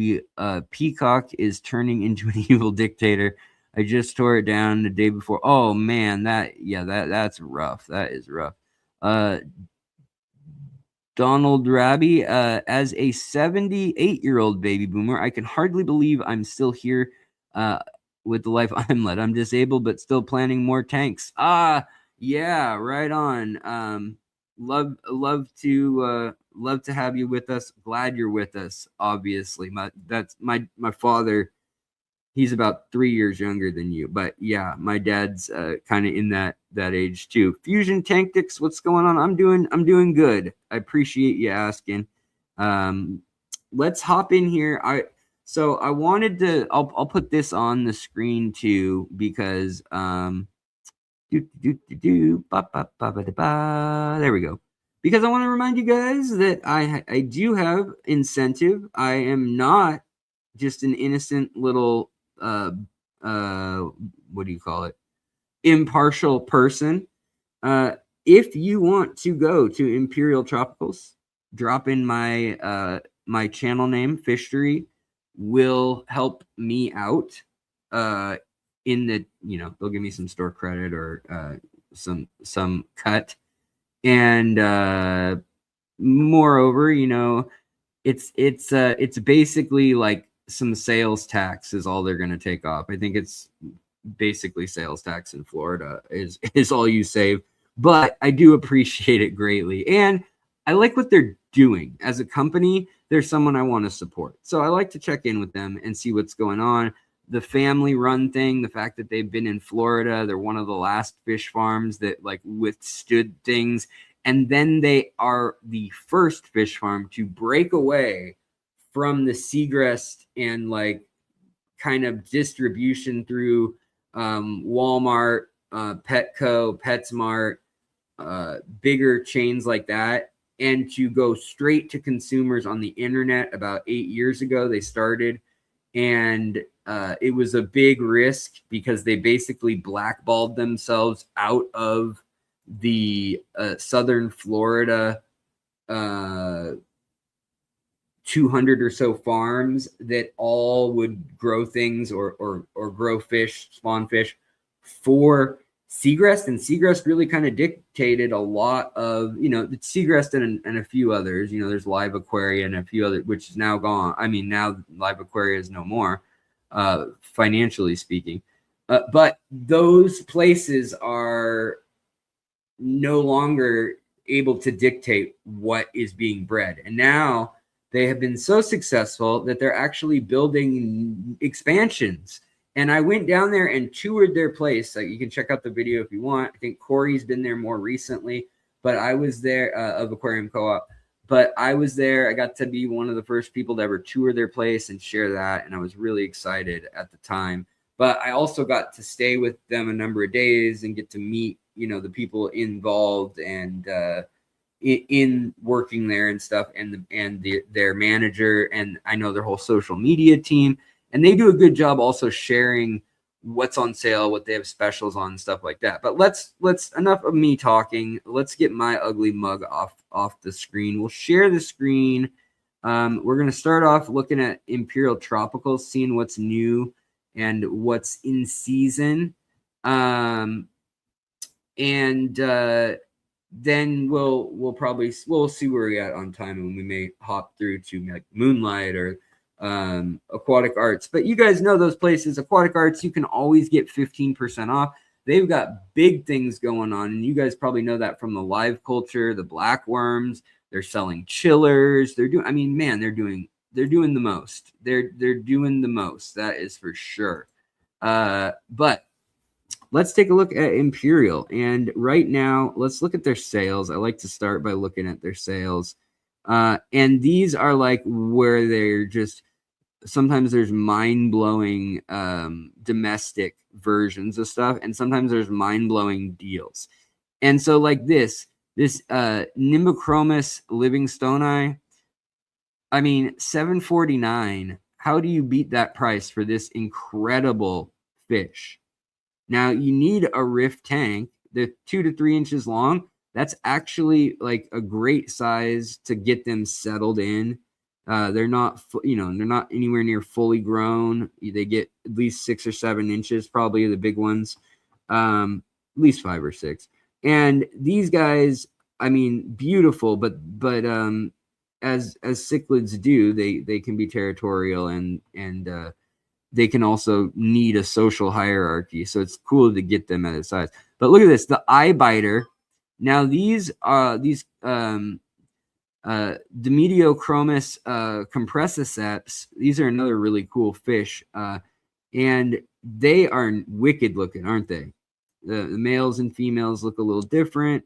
peacock is turning into an evil dictator. I just tore it down the day before. Oh man, that's rough. That is rough. Donald Raby, as a 78-year-old baby boomer, I can hardly believe I'm still here with the life I'm led. I'm disabled, but still planning more tanks. Yeah, right on. Love to have you with us. Glad you're with us. Obviously, my father. He's about 3 years younger than you, but yeah, my dad's kind of in that age too. Fusion Tactics, what's going on? I'm doing good. I appreciate you asking. Let's hop in here. I wanted to. I'll put this on the screen too because there we go. Because I want to remind you guys that I do have incentive. I am not just an innocent little what do you call it? Impartial person. If you want to go to Imperial Tropicals, drop in my my channel name, Fishtory, will help me out. In the they'll give me some store credit or some cut, and moreover, it's basically like some sales tax is all they're going to take off. I think it's basically sales tax in Florida is all you save, but I do appreciate it greatly. And I like what they're doing as a company. They're someone I want to support. So I like to check in with them and see what's going on. The family run thing, the fact that they've been in Florida, they're one of the last fish farms that like withstood things. And then they are the first fish farm to break away from the seagrass and like kind of distribution through Walmart, Petco, PetSmart, bigger chains like that, and to go straight to consumers on the internet. About 8 years ago, they started, and it was a big risk because they basically blackballed themselves out of the southern Florida 200 or so farms that all would grow things or grow fish, spawn fish for Seagrass, and Seagrass really kind of dictated a lot of, Seagrass and a few others. There's Live Aquaria and a few other, which is now gone. I mean, now Live Aquaria is no more, financially speaking. But those places are no longer able to dictate what is being bred. And now they have been so successful that they're actually building expansions. And I went down there and toured their place. You can check out the video if you want. I think Corey's been there more recently, but I was there, of Aquarium Co-op. But I was there. I got to be one of the first people to ever tour their place and share that. And I was really excited at the time. But I also got to stay with them a number of days and get to meet, the people involved and in working there and stuff, and their manager, and I know their whole social media team. And they do a good job also sharing what's on sale, what they have specials on, stuff like that. But let's enough of me talking. Let's get my ugly mug off the screen. We'll share the screen. We're going to start off looking at Imperial Tropicals, seeing what's new and what's in season. Then we'll see where we're at on time, and we may hop through to like Moonlight or Aquatic Arts. But you guys know those places. Aquatic Arts, you can always get 15% off. They've got big things going on, and you guys probably know that from the live culture, the black worms. They're selling chillers. They're doing the most. They're doing the most. That is for sure. But let's take a look at Imperial. And right now, let's look at their sales. I like to start by looking at their sales. And these are like where they're just, sometimes there's mind-blowing domestic versions of stuff, and sometimes there's mind-blowing deals. And so like this Nimbochromis Livingstoni, I mean, $7.49. How do you beat that price for this incredible fish? Now, you need a rift tank. They're 2 to 3 inches long. That's actually like a great size to get them settled in. They're not, they're not anywhere near fully grown. They get at least 6 or 7 inches, probably the big ones, at least 5 or 6. And these guys, I mean, beautiful, but as cichlids do, they can be territorial and they can also need a social hierarchy. So it's cool to get them at a size. But look at this, the eye biter. Now these Dimediochromis compressiceps, these are another really cool fish. And they are wicked looking, aren't they? The males and females look a little different.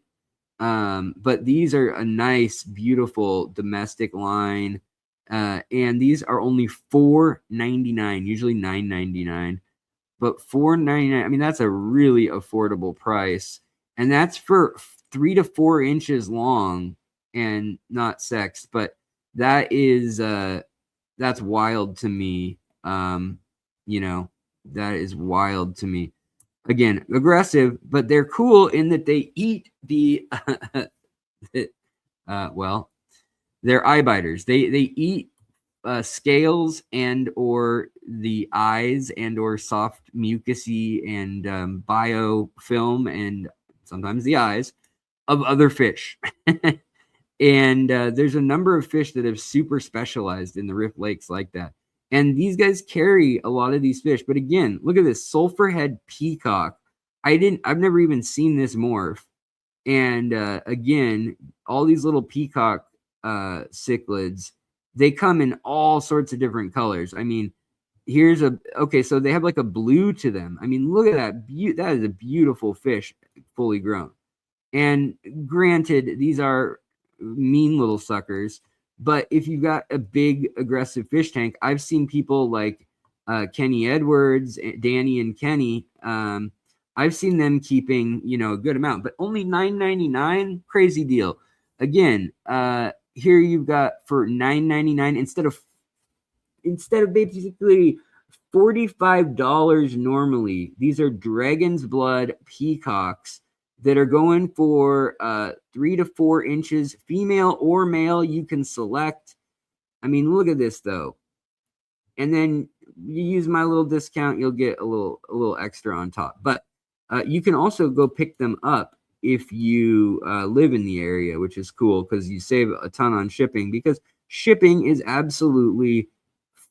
But these are a nice, beautiful domestic line. And these are only $4.99, usually $9.99, but $4.99. I mean, that's a really affordable price, and that's for 3 to 4 inches long and not sexed. But that is that's wild to me. That is wild to me. Again, aggressive, but they're cool in that they eat the they're eye biters. They eat scales and or the eyes and or soft mucusy and biofilm and sometimes the eyes of other fish. And there's a number of fish that have super specialized in the Rift Lakes like that. And these guys carry a lot of these fish. But again, look at this sulfurhead peacock. I've never even seen this morph. And again, all these little peacock cichlids, they come in all sorts of different colors. I mean, so they have like a blue to them. I mean, look at that. That is a beautiful fish, fully grown. And granted, these are mean little suckers, but if you've got a big aggressive fish tank, I've seen people like Kenny Edwards, Danny and Kenny, I've seen them keeping, a good amount, but only $9.99, crazy deal. Again, here you've got for $9.99 instead of basically $45 normally. These are Dragon's Blood peacocks that are going for 3 to 4 inches, female or male. You can select. I mean, look at this though. And then you use my little discount, you'll get a little extra on top. But you can also go pick them up if you live in the area, which is cool because you save a ton on shipping, because shipping is absolutely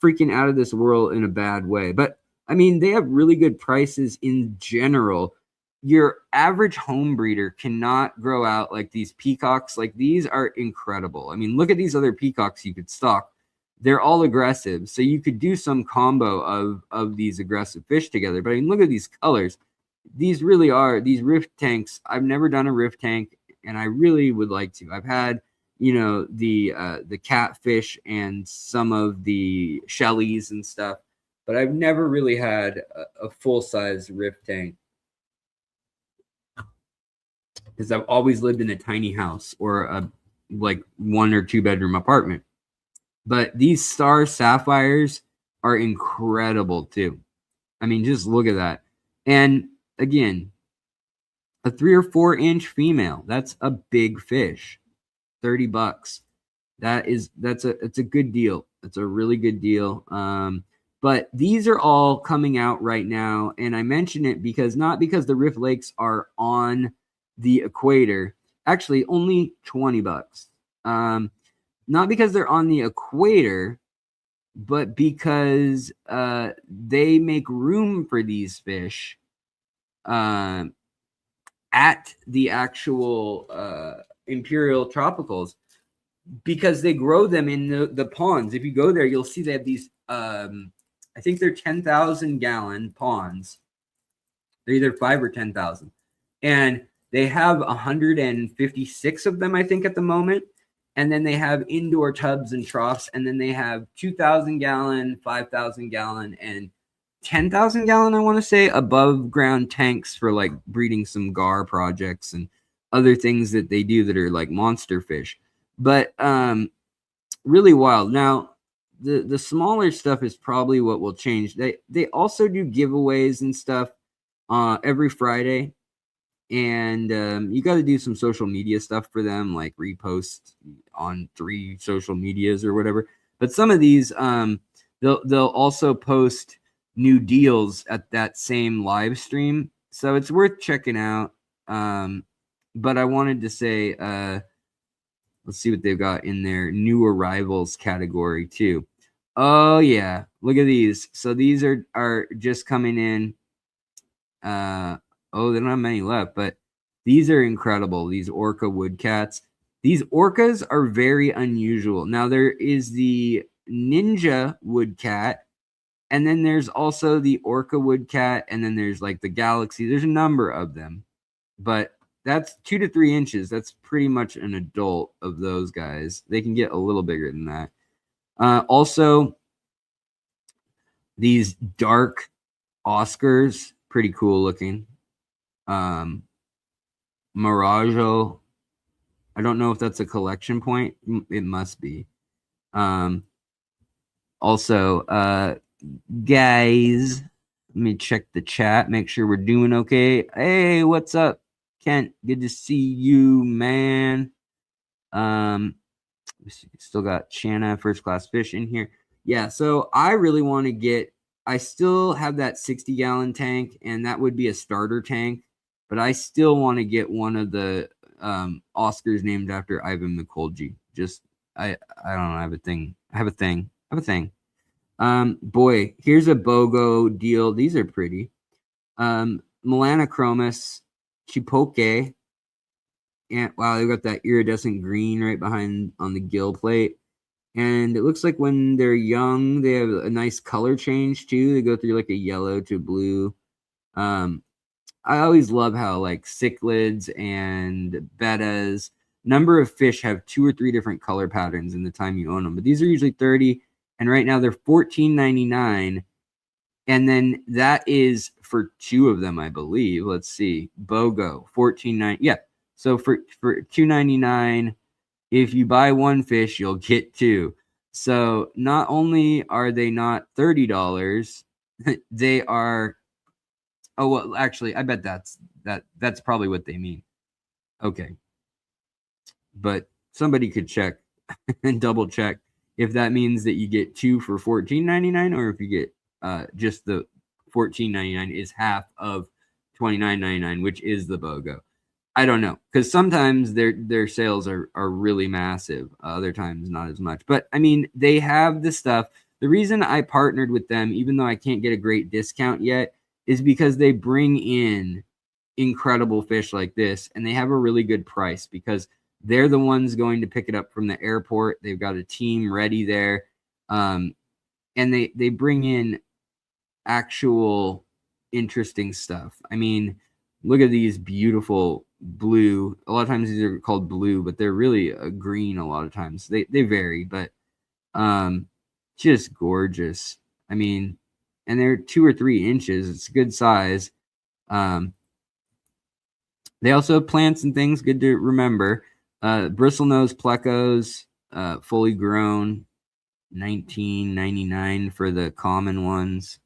freaking out of this world in a bad way. But I mean, they have really good prices in general. Your average home breeder cannot grow out like these peacocks. Like, these are incredible. I mean, look at these other peacocks you could stock. They're all aggressive, so you could do some combo of these aggressive fish together. But I mean, look at these colors. These really are these rift tanks. I've never done a rift tank, and I really would like to. I've had, you know, the catfish and some of the shellies and stuff, but I've never really had a full-size rift tank, because I've always lived in a tiny house or a like 1 or 2 bedroom apartment. But these star sapphires are incredible too. I mean, just look at that. And again, a 3 or 4 inch female, that's a big fish. $30. It's a good deal. It's a really good deal. But these are all coming out right now, and I mention it because not because the Rift Lakes are on the equator. Actually, only $20. Not because they're on the equator, but because they make room for these fish at the actual imperial tropicals, because they grow them in the ponds. If you go there, you'll see they have these, I think they're 10,000 gallon ponds. They're either 5 or 10,000. And they have 156 of them, I think, at the moment. And then they have indoor tubs and troughs, and then they have 2,000 gallon, 5,000 gallon, and 10,000 gallon, I want to say, above ground tanks for like breeding some gar projects and other things that they do that are like monster fish. But really wild. Now, the smaller stuff is probably what will change. They also do giveaways and stuff every Friday. And you got to do some social media stuff for them, like repost on 3 social medias or whatever. But some of these, they'll also post new deals at that same live stream, so it's worth checking out. But I wanted to say, let's see what they've got in their new arrivals category too. Oh yeah, look at these. So these are just coming in. Oh, they don't have many left, but these are incredible. These orca woodcats. These orcas are very unusual. Now, there is the ninja woodcat, and then there's also the orca woodcat, and then there's like the galaxy. There's a number of them, but that's 2 to 3 inches. That's pretty much an adult of those guys. They can get a little bigger than that. Also, these dark Oscars, pretty cool looking. Mirajo, I don't know if that's a collection point. It must be. Also, guys, let me check the chat, make sure we're doing okay. Hey, what's up, Kent? Good to see you, man. Still got Shanna First Class Fish in here. Yeah, so I really want to get, I still have that 60 gallon tank, and that would be a starter tank, but I still want to get one of the Oscars named after Ivan Mikolji. Just I don't know, I have a thing. Boy, here's a BOGO deal. These are pretty. Melanochromis Chipoke. And wow, they got that iridescent green right behind on the gill plate. And it looks like when they're young, they have a nice color change too. They go through like a yellow to blue. I always love how like cichlids and bettas, number of fish have 2 or 3 different color patterns in the time you own them. But these are usually 30, and right now they're $14.99. And then that is for 2 of them, I believe. Let's see. BOGO, $14.99. Yeah. So for $2.99, if you buy 1 fish, you'll get 2. So not only are they not $30, they are, oh, well, actually, I bet that's That's probably what they mean. Okay. But somebody could check and double check if that means that you get 2 for $14.99, or if you get just the $14.99 is half of $29.99, which is the BOGO. I don't know, because sometimes their sales are really massive. Other times not as much. But I mean, they have the stuff. The reason I partnered with them, even though I can't get a great discount yet, is because they bring in incredible fish like this, and they have a really good price because they're the ones going to pick it up from the airport. They've got a team ready there, and they bring in actual interesting stuff. I mean, look at these beautiful blue. A lot of times these are called blue, but they're really a green a lot of times. They vary, but just gorgeous. I mean, and they're 2 or 3 inches. It's a good size. They also have plants and things, good to remember. Bristlenose plecos, fully grown, $19.99 for the common ones.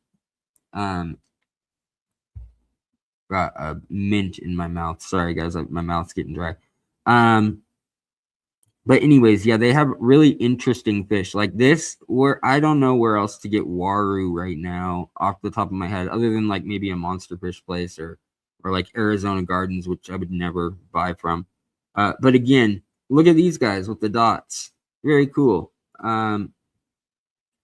Got a mint in my mouth. Sorry, guys, my mouth's getting dry. But anyways, yeah, they have really interesting fish like this. Where I don't know where else to get waru right now off the top of my head, other than like maybe a monster fish place or like Arizona Gardens, which I would never buy from. But again, look at these guys with the dots. Very cool.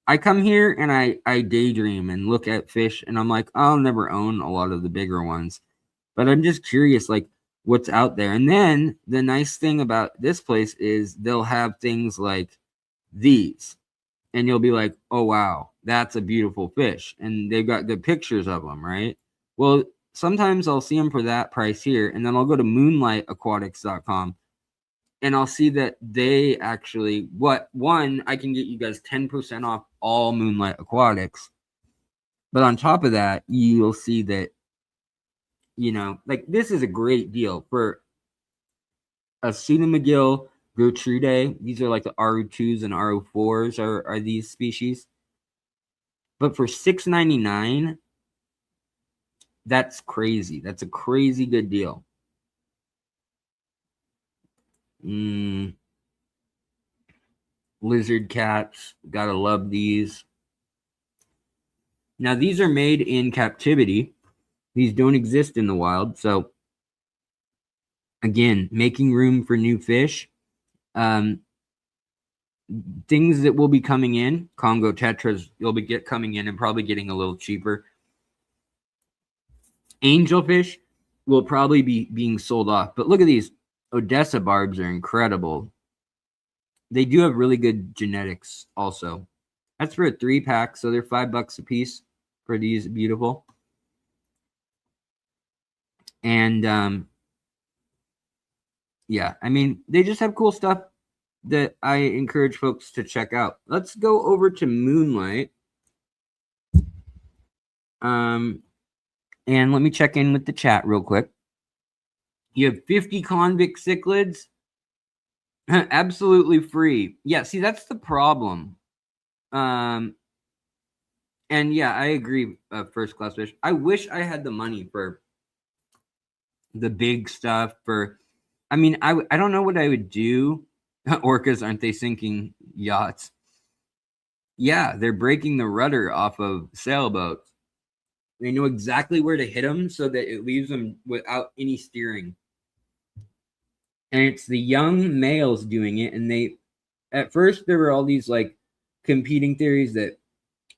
I come here and I daydream and look at fish, and I'm like, I'll never own a lot of the bigger ones, but I'm just curious, like, what's out there. And then the nice thing about this place is they'll have things like these, and you'll be like, oh wow, that's a beautiful fish, and they've got good pictures of them, right? Well, sometimes I'll see them for that price here, and then I'll go to moonlightaquatics.com, and I'll see that they actually, I can get you guys 10% off all Moonlight Aquatics. But on top of that, you'll see that, like, this is a great deal for a pseudomcgill Gertrude. These are like the RO2s and RO4s are these species. But for $6.99, that's crazy. That's a crazy good deal. Lizard cats, gotta love these. Now these are made in captivity. These don't exist in the wild. So again, making room for new fish. Things that will be coming in, Congo tetras, you'll be coming in and probably getting a little cheaper. Angelfish will probably be being sold off. But look at these. Odessa barbs are incredible. They do have really good genetics also. That's for a 3-pack, so they're $5 a piece for these beautiful. And yeah, I mean, they just have cool stuff that I encourage folks to check out. Let's go over to Moonlight. And let me check in with the chat real quick. You have 50 convict cichlids. Absolutely free. Yeah, see, that's the problem. And yeah, I agree, first class fish. I wish I had the money for the big stuff. I mean, I don't know what I would do. Orcas, aren't they sinking yachts? Yeah, they're breaking the rudder off of sailboats. They know exactly where to hit them so that it leaves them without any steering. And it's the young males doing it. And at first there were all these like competing theories that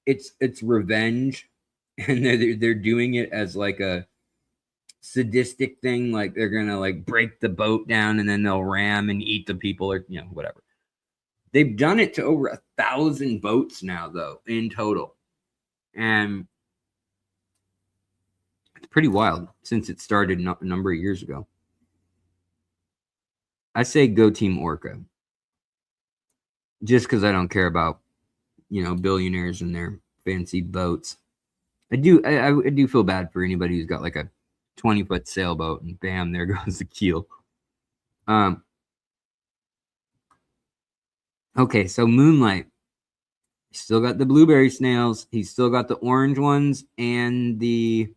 it's revenge, and they're doing it as like a sadistic thing, like they're gonna like break the boat down and then they'll ram and eat the people, or whatever. They've done it to over 1,000 boats now, though, in total, and it's pretty wild since it started a number of years ago. I say go Team Orca, just because I don't care about billionaires and their fancy boats. I do feel bad for anybody who's got like a 20-foot sailboat and bam, there goes the keel. Okay, so Moonlight, he's still got the blueberry snails. He's still got the orange ones and the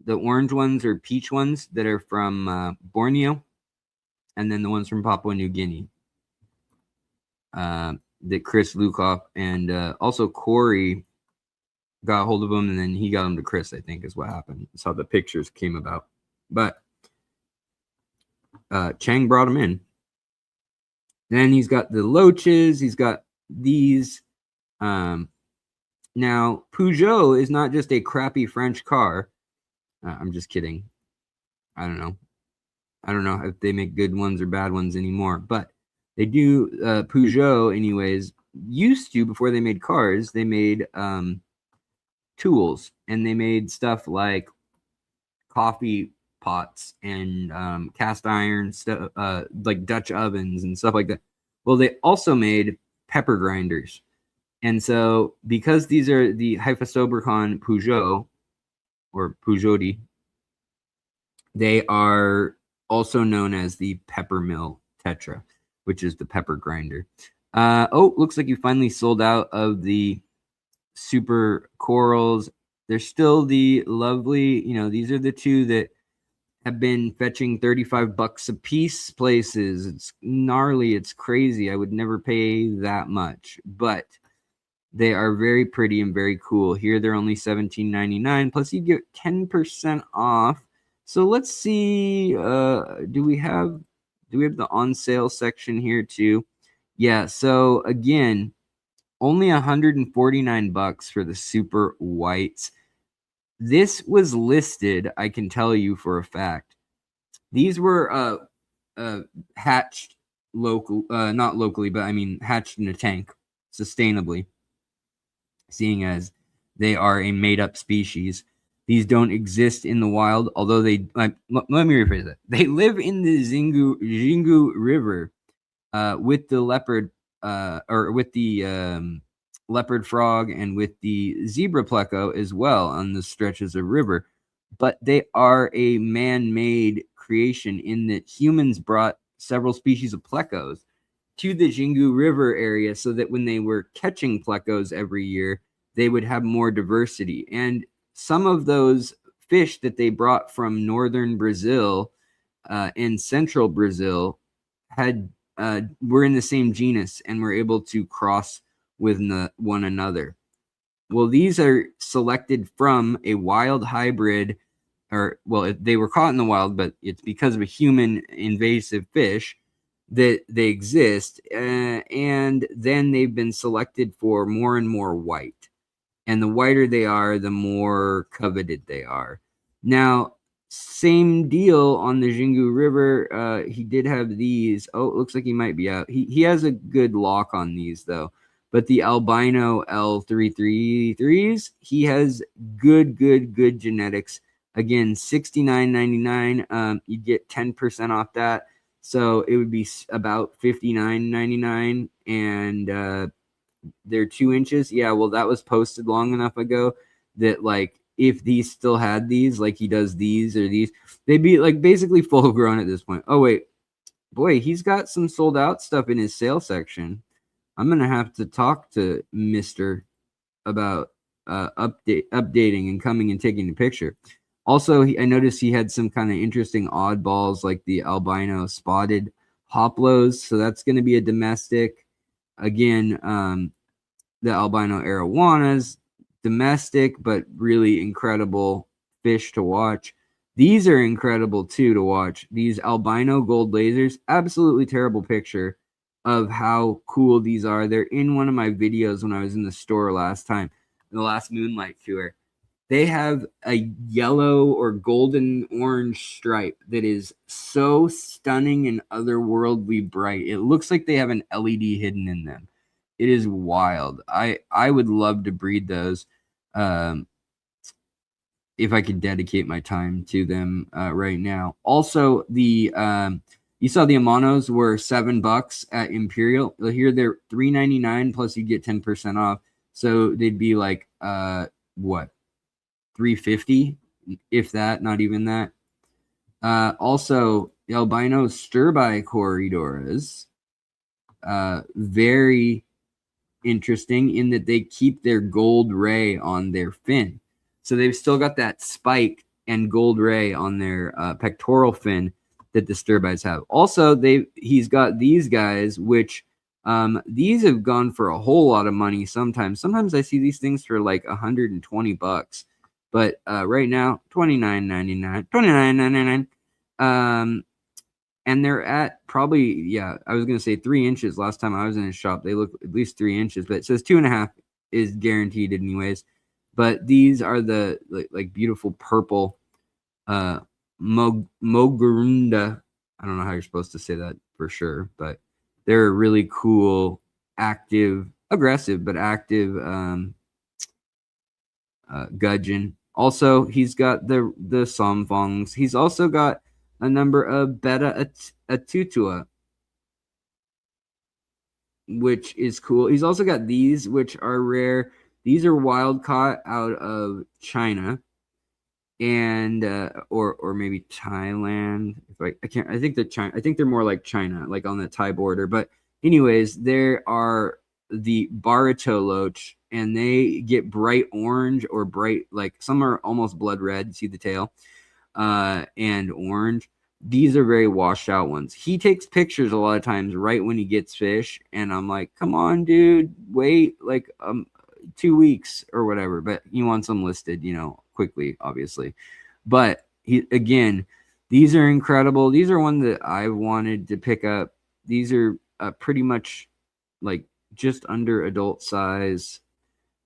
The orange ones are peach ones that are from Borneo, and then the ones from Papua New Guinea. That Chris Lukoff and also Corey got a hold of them, and then he got them to Chris, I think, is what happened. That's how the pictures came about. But Chang brought them in. Then he's got the Loaches. He's got these. Now, Peugeot is not just a crappy French car. I'm just kidding. I don't know. I don't know if they make good ones or bad ones anymore, but they do. Peugeot, anyways, used to, before they made cars, they made tools, and they made stuff like coffee pots and cast iron stuff, like Dutch ovens and stuff like that. Well, they also made pepper grinders. And so, because these are the Hyphosobercon Peugeot, or Peugeoti, they are also known as the Pepper Mill Tetra, which is the pepper grinder. Oh, looks like you finally sold out of the Super Corals. There's still the lovely, these are the two that have been fetching $35 a piece places. It's gnarly. It's crazy. I would never pay that much, but they are very pretty and very cool. Here they're only $17.99. Plus you get 10% off. So let's see. Do we have the on sale section here too? Yeah. So again, only $149 for the super whites. This was listed, I can tell you for a fact. These were hatched not locally, but I mean hatched in a tank sustainably, seeing as they are a made-up species. These don't exist in the wild, although they let me rephrase that. They live in the Xingu River with the leopard or with the leopard frog and with the zebra pleco as well on the stretches of river. But they are a man-made creation in that humans brought several species of plecos to the Xingu River area so that when they were catching plecos every year, they would have more diversity. And some of those fish that they brought from northern Brazil and central Brazil were in the same genus and were able to cross with one another. Well, these are selected from a wild hybrid, they were caught in the wild, but it's because of a human invasive fish that they exist, and then they've been selected for more and more white. And the whiter they are, the more coveted they are. Now, same deal on the Xingu River. He did have these. Oh, it looks like he might be out. He has a good lock on these, though. But the albino L333s, he has good genetics. Again, $69.99. You get 10% off that. So it would be about $59.99. And they're 2 inches. Yeah, well, that was posted long enough ago that, like, if these still had these, like he does these or these, they'd be like basically full grown at this point. Oh, wait. Boy, he's got some sold out stuff in his sale section. I'm going to have to talk to Mr. about updating and coming and taking a picture. Also, I noticed he had some kind of interesting oddballs like the albino spotted hoplos. So that's going to be a domestic. Again, the albino arowanas, domestic, but really incredible fish to watch. These are incredible too to watch. These albino gold lasers, absolutely terrible picture of how cool these are. They're in one of my videos when I was in the store last time, the last Moonlight tour. They have a yellow or golden orange stripe that is so stunning and otherworldly bright. It looks like they have an LED hidden in them. It is wild. I would love to breed those if I could dedicate my time to them right now. Also, the you saw the Amanos were $7 at Imperial. Here they're $3.99 plus you get 10% off. So they'd be like what? $3.50, if that, not even that. Also, the albino stirbi corridors, very interesting in that they keep their gold ray on their fin. So they've still got that spike and gold ray on their pectoral fin that the stirbites have. Also, he's got these guys, which these have gone for a whole lot of money. Sometimes I see these things for like $120, but right now $29.99. And they're at probably, I was gonna say 3 inches. Last time I was in a shop, they look at least 3 inches, but it says 2.5 is guaranteed anyways. But these are the like beautiful purple Mogurunda. I don't know how you're supposed to say that for sure, but they're a really cool, aggressive, but active gudgeon. Also, he's got the somfongs. He's also got a number of beta atutua, which is cool. He's also got these, which are rare. These are wild caught out of China, and or maybe Thailand. I think they're China. I think they're more like China, like on the Thai border. But anyways, there are the baritoloach, and they get bright orange or bright, like some are almost blood red. See the tail, and orange. These are very washed out ones. He takes pictures a lot of times right when he gets fish, and I'm like, come on, dude, wait like 2 weeks or whatever. But he wants them listed, quickly, obviously. But these are incredible. These are one that I wanted to pick up. These are pretty much like just under adult size,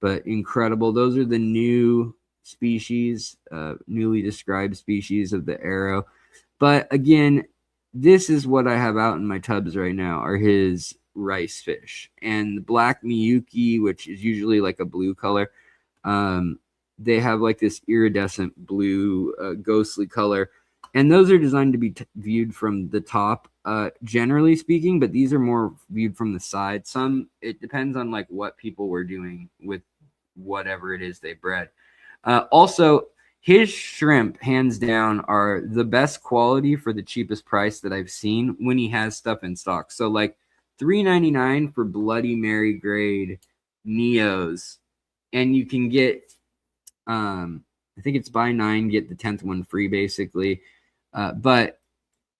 but incredible. Those are the new species, newly described species of the arrow. But again, this is what I have out in my tubs right now are his rice fish. And the black Miyuki, which is usually like a blue color, they have like this iridescent blue, ghostly color. And those are designed to be viewed from the top, generally speaking, but these are more viewed from the side. It depends on like what people were doing with whatever it is they bred. Also, his shrimp, hands down, are the best quality for the cheapest price that I've seen when he has stuff in stock. So like $3.99 for Bloody Mary grade Neos, and you can get, I think it's buy 9, get the 10th one free, basically. But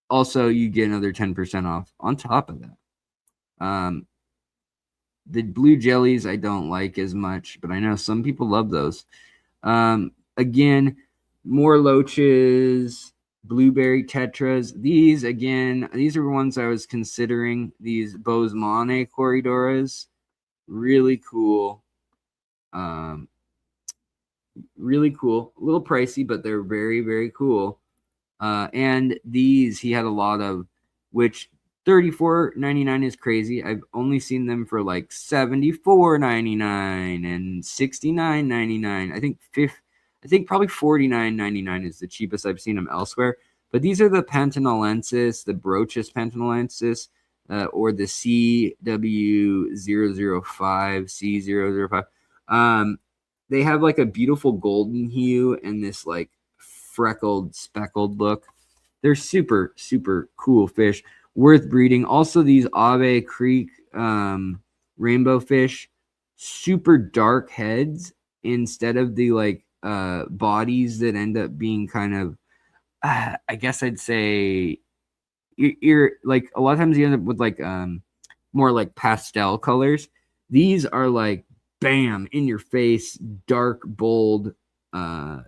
also you get another 10% off on top of that. The blue jellies I don't like as much, but I know some people love those. Again, more loaches, blueberry tetras. These are ones I was considering. These Bosemane corridoras, really cool. Really cool. A little pricey, but they're very, very cool. And these he had a lot of, which $34.99 is crazy. I've only seen them for like $74.99 and $69.99. I think probably $49.99 is the cheapest I've seen them elsewhere. But these are the Pantanolensis, the Brochus Pantanolensis, or the CW005, C005. They have like a beautiful golden hue and this like freckled, speckled look. They're super, super cool fish, worth breeding. Also, these Ave Creek rainbow fish, super dark heads instead of the like bodies that end up being kind of, I guess I'd say, like a lot of times you end up with like more like pastel colors. These are like bam in your face, dark, bold. They're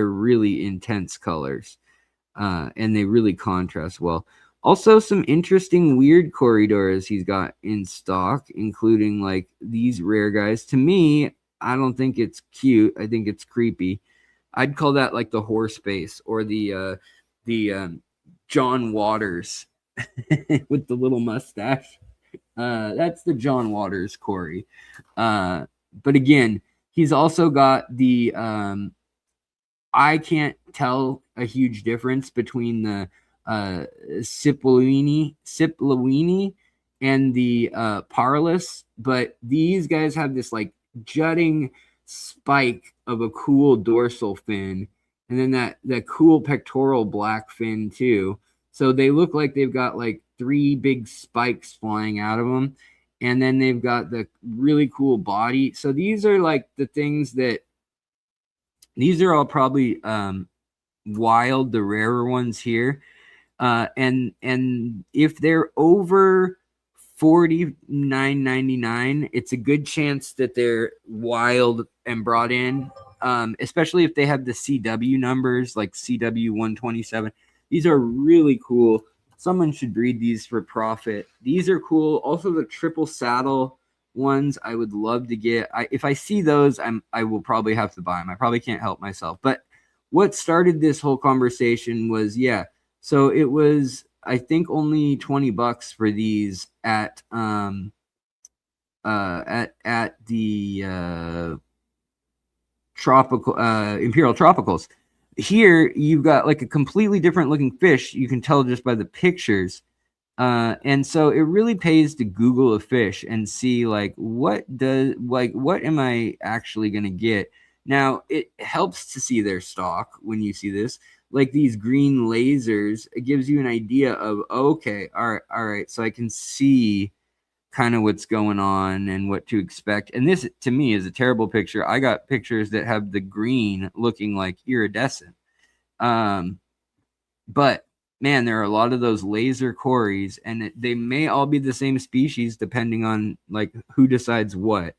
really intense colors, and they really contrast well. Also, some interesting weird corridors he's got in stock, including like these rare guys. To me, I don't think it's cute. I think it's creepy. I'd call that like the horse face or the John Waters with the little mustache. That's the John Waters Corey. But again, he's also got the I can't tell a huge difference between the Cipollini and the Parlus, but these guys have this like jutting spike of a cool dorsal fin, and then that cool pectoral black fin too. So they look like they've got like 3 big spikes flying out of them, and then they've got the really cool body. So these are like the things that These are all probably wild, the rarer ones here. And if they're over $49.99, it's a good chance that they're wild and brought in. Especially if they have the CW numbers, like CW 127. These are really cool. Someone should breed these for profit. These are cool. Also, the triple saddle ones I would love to get. If I see those, I will probably have to buy them. I probably can't help myself. But what started this whole conversation was, so it was, I think, only $20 for these at the tropical Imperial Tropicals. Here you've got like a completely different looking fish. You can tell just by the pictures. And so it really pays to Google a fish and see what am I actually going to get? Now, it helps to see their stock when you see this. Like these green lasers, it gives you an idea of, okay, all right, so I can see kind of what's going on and what to expect. And this, to me, is a terrible picture. I got pictures that have the green looking like iridescent. But man, there are a lot of those laser cories, and they may all be the same species depending on like who decides what.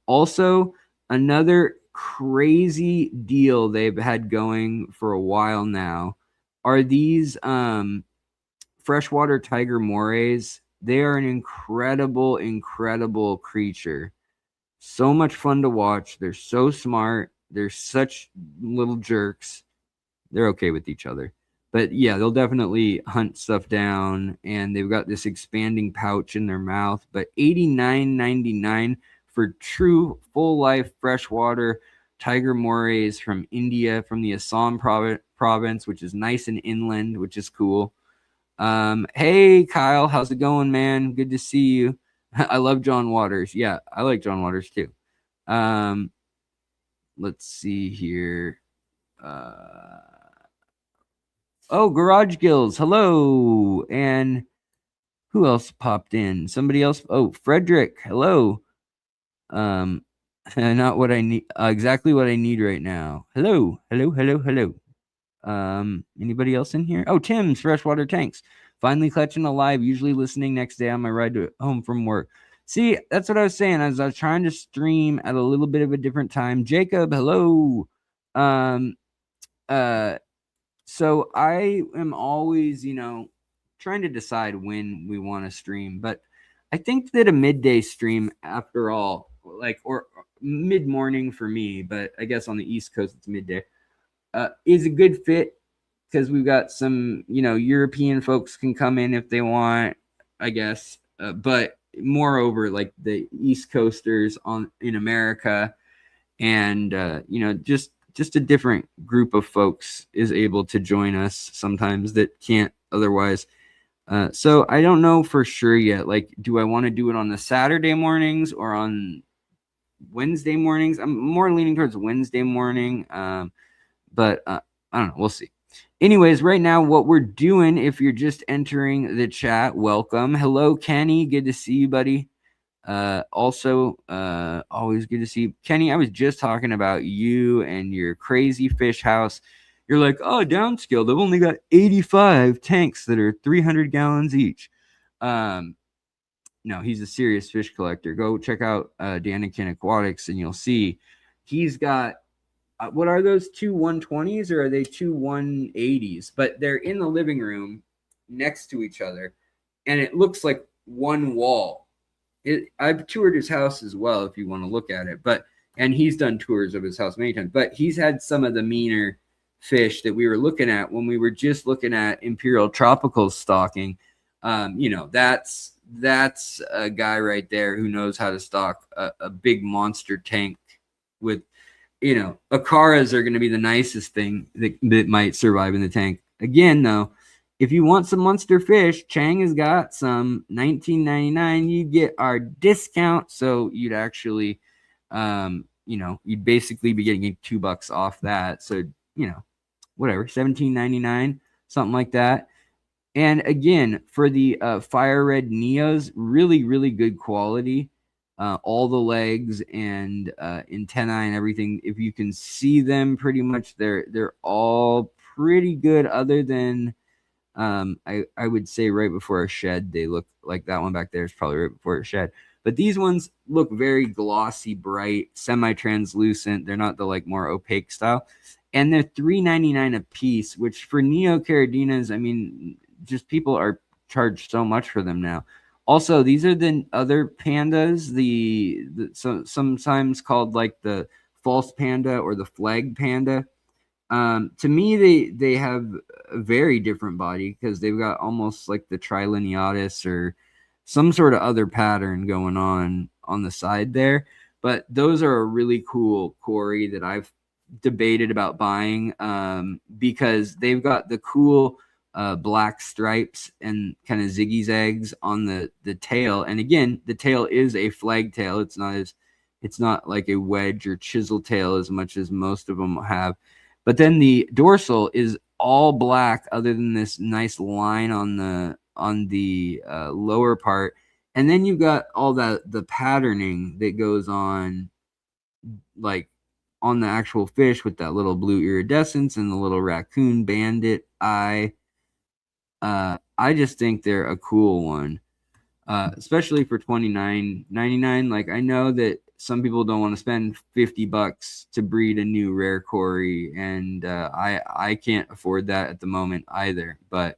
Also, another crazy deal they've had going for a while now are these freshwater tiger morays. They are an incredible, incredible creature. So much fun to watch. They're so smart. They're such little jerks. They're okay with each other. But yeah, they'll definitely hunt stuff down, and they've got this expanding pouch in their mouth. But $89.99 for true full life freshwater tiger morays from India, from the Assam province, which is nice and inland, which is cool. Hey Kyle, how's it going, man? Good to see you. I love John Waters. Yeah, I like John Waters too. Let's see here. Oh, Garage Gills, hello. And who else popped in? Somebody else. Oh, Frederick, hello. Not what I need. Exactly what I need right now. Hello. Anybody else in here? Oh, Tim's Freshwater Tanks. Finally clutching alive. Usually listening next day on my ride to home from work. See, that's what I was saying. As I was trying to stream at a little bit of a different time. Jacob, hello. So I am always, trying to decide when we want to stream, but I think that a midday stream, after all, or mid morning for me, but I guess on the East Coast it's midday, is a good fit because we've got some, European folks can come in if they want, I guess, but moreover, like the East Coasters in America, and just a different group of folks is able to join us sometimes that can't otherwise. So I don't know for sure yet. Like, do I want to do it on the Saturday mornings or on Wednesday mornings? I'm more leaning towards Wednesday morning. But I don't know. We'll see. Anyways, right now, what we're doing, if you're just entering the chat, welcome. Hello, Kenny. Good to see you, buddy. Also, always good to see you. Kenny, I was just talking about you and your crazy fish house. You're like, oh, downscale. They've only got 85 tanks that are 300 gallons each. No, he's a serious fish collector. Go check out Danikin Aquatics, and you'll see he's got what are those, two 120s, or are they two 180s? But they're in the living room next to each other, and it looks like one wall. I've toured his house as well, if you want to look at it. And he's done tours of his house many times. But he's had some of the meaner fish that we were looking at when we were just looking at Imperial Tropicals stocking. That's a guy right there who knows how to stock a big monster tank with. Acaras are going to be the nicest thing that might survive in the tank. Again, though, if you want some monster fish, Chang has got some $19.99. You'd get our discount, so you'd actually, you'd basically be getting $2 off that. So, whatever, $17.99, something like that. And again, for the fire red Neos, really, really good quality. all the legs and antennae and everything. If you can see them, pretty much they're all pretty good, other than I would say right before a shed, they look like that one back there is probably right before a shed. But these ones look very glossy, bright, semi-translucent. They're not the like more opaque style. And they're $3.99 a piece, which for neocaradinas, I mean, just people are charged so much for them now. Also, these are the other pandas, sometimes called like the false panda or the flag panda. To me, they have a very different body because they've got almost like the trilineatus or some sort of other pattern going on the side there. But those are a really cool Corey that I've debated about buying because they've got the cool black stripes and kind of ziggy zags on the tail. And again, the tail is a flag tail. It's not like a wedge or chisel tail as much as most of them have. But then the dorsal is all black, other than this nice line on the lower part. And then you've got all the patterning that goes on, like on the actual fish with that little blue iridescence and the little raccoon bandit eye. I just think they're a cool one, especially for $29.99. Like, I know that some people don't want to spend $50 to breed a new rare Cory, and I can't afford that at the moment either. But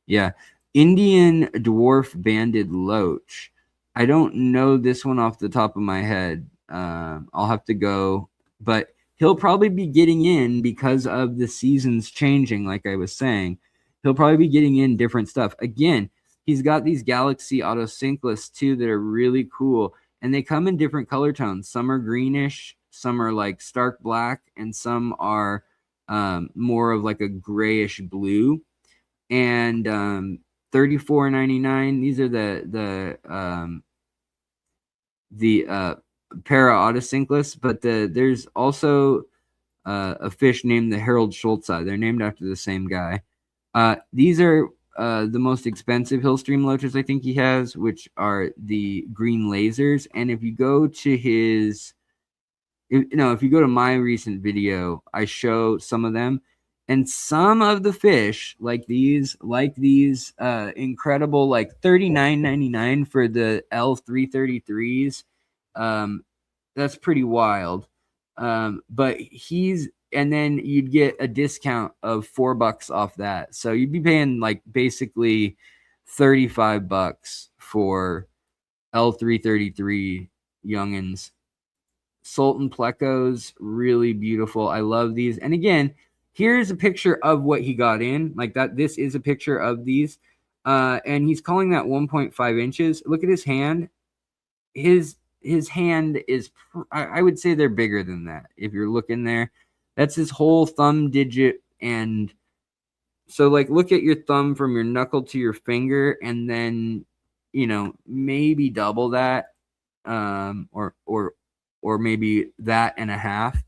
yeah, Indian dwarf banded loach. I don't know this one off the top of my head. I'll have to go, but he'll probably be getting in because of the seasons changing. Like I was saying, he'll probably be getting in different stuff. Again, he's got these Galaxy Autosynclus too that are really cool. And they come in different color tones. Some are greenish, some are like stark black, and some are more of like a grayish blue. And $34.99. These are the Para Autosynclus, but there's also a fish named the Harold Schultzi. They're named after the same guy. These are the most expensive Hillstream loaches I think he has, which are the green lasers. And if you go to if you go to my recent video, I show some of them, and some of the fish like these incredible, like $39.99 for the L333s. That's pretty wild. But and then you'd get a discount of $4 off that. So you'd be paying like basically $35 for L333 youngins. Sultan plecos, really beautiful. I love these. And again, here's a picture of what he got in. Like that, this is a picture of these. And he's calling that 1.5 inches. Look at his hand. His hand is, I would say they're bigger than that. If you're looking there, that's his whole thumb digit. And so like, look at your thumb from your knuckle to your finger, and then, maybe double that, or maybe that and a half,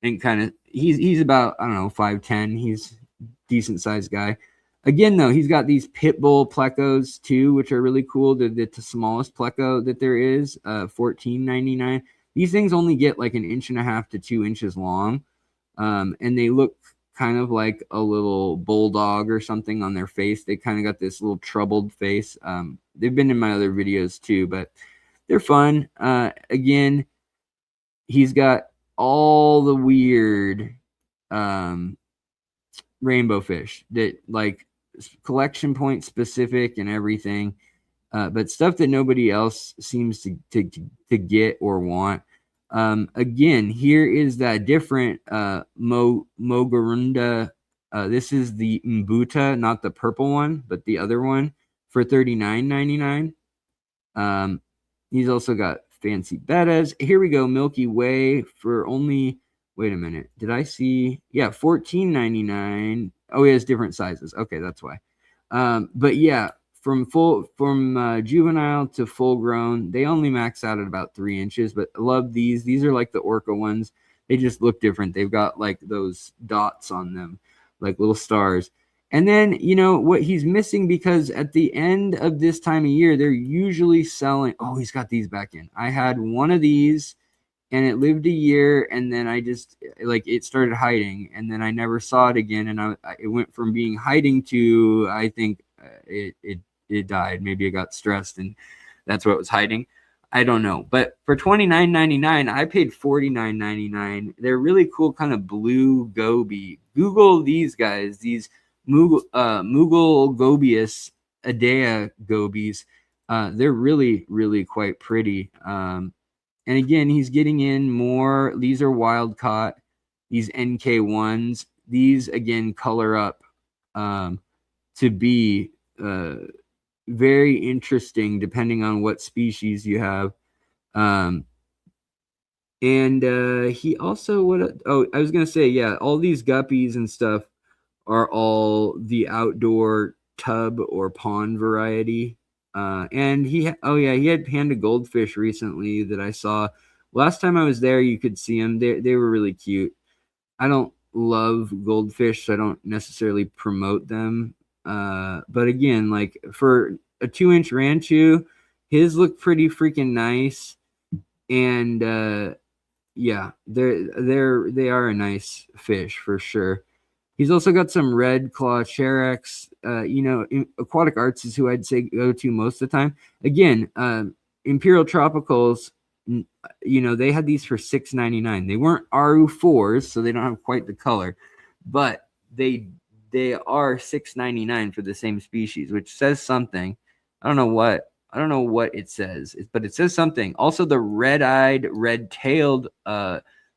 and kind of, he's about, I don't know, 5'10". He's a decent sized guy. Again, though, he's got these pit bull plecos too, which are really cool. They're the smallest pleco that there is, $14.99. These things only get like 1.5 inches to 2 inches long, and they look kind of like a little bulldog or something on their face. They kind of got this little troubled face. They've been in my other videos too, but they're fun. Again, he's got all the weird rainbow fish that like collection point specific and everything, but stuff that nobody else seems to get or want. Again, here is that different Mogarunda. This is the Mbuta, not the purple one, but the other one, for $39.99. He's also got fancy bettas. Here we go, Milky Way for only, wait a minute, did I see? Yeah, $14.99. Oh, he has different sizes. Okay, that's why. But yeah, from juvenile to full grown, they only max out at about 3 inches. But I love these. These are like the orca ones. They just look different. They've got like those dots on them, like little stars. And then, you know, what he's missing, because at the end of this time of year, they're usually selling. Oh, he's got these back in. I had one of these and it lived a year, and then I just, like, it started hiding, and then I never saw it again. And it went from being hiding to, I think it died. Maybe it got stressed and that's what was hiding. I don't know. But for $29.99, I paid $49.99. They're really cool, kind of blue goby. Google these guys, these Mughal gobius, Adea gobies. They're really, really quite pretty. And again, he's getting in more. These are wild caught. These NK1s. These, again, color up to be very interesting depending on what species you have. And he also, I was going to say, yeah, all these guppies and stuff are all the outdoor tub or pond variety. And he had panda goldfish recently that I saw. Last time I was there, you could see them. They were really cute. I don't love goldfish, so I don't necessarily promote them. But again, like for a 2-inch Ranchu, his look pretty freaking nice. And yeah, they are a nice fish for sure. He's also got some red claw Cherex. You know, Aquatic Arts is who I'd say go to most of the time. Again, Imperial Tropicals, you know, they had these for $6.99. They weren't RU4s, so they don't have quite the color, but they are $6.99 for the same species, which says something. I don't know what it says, but it says something. Also, the red-eyed, red-tailed,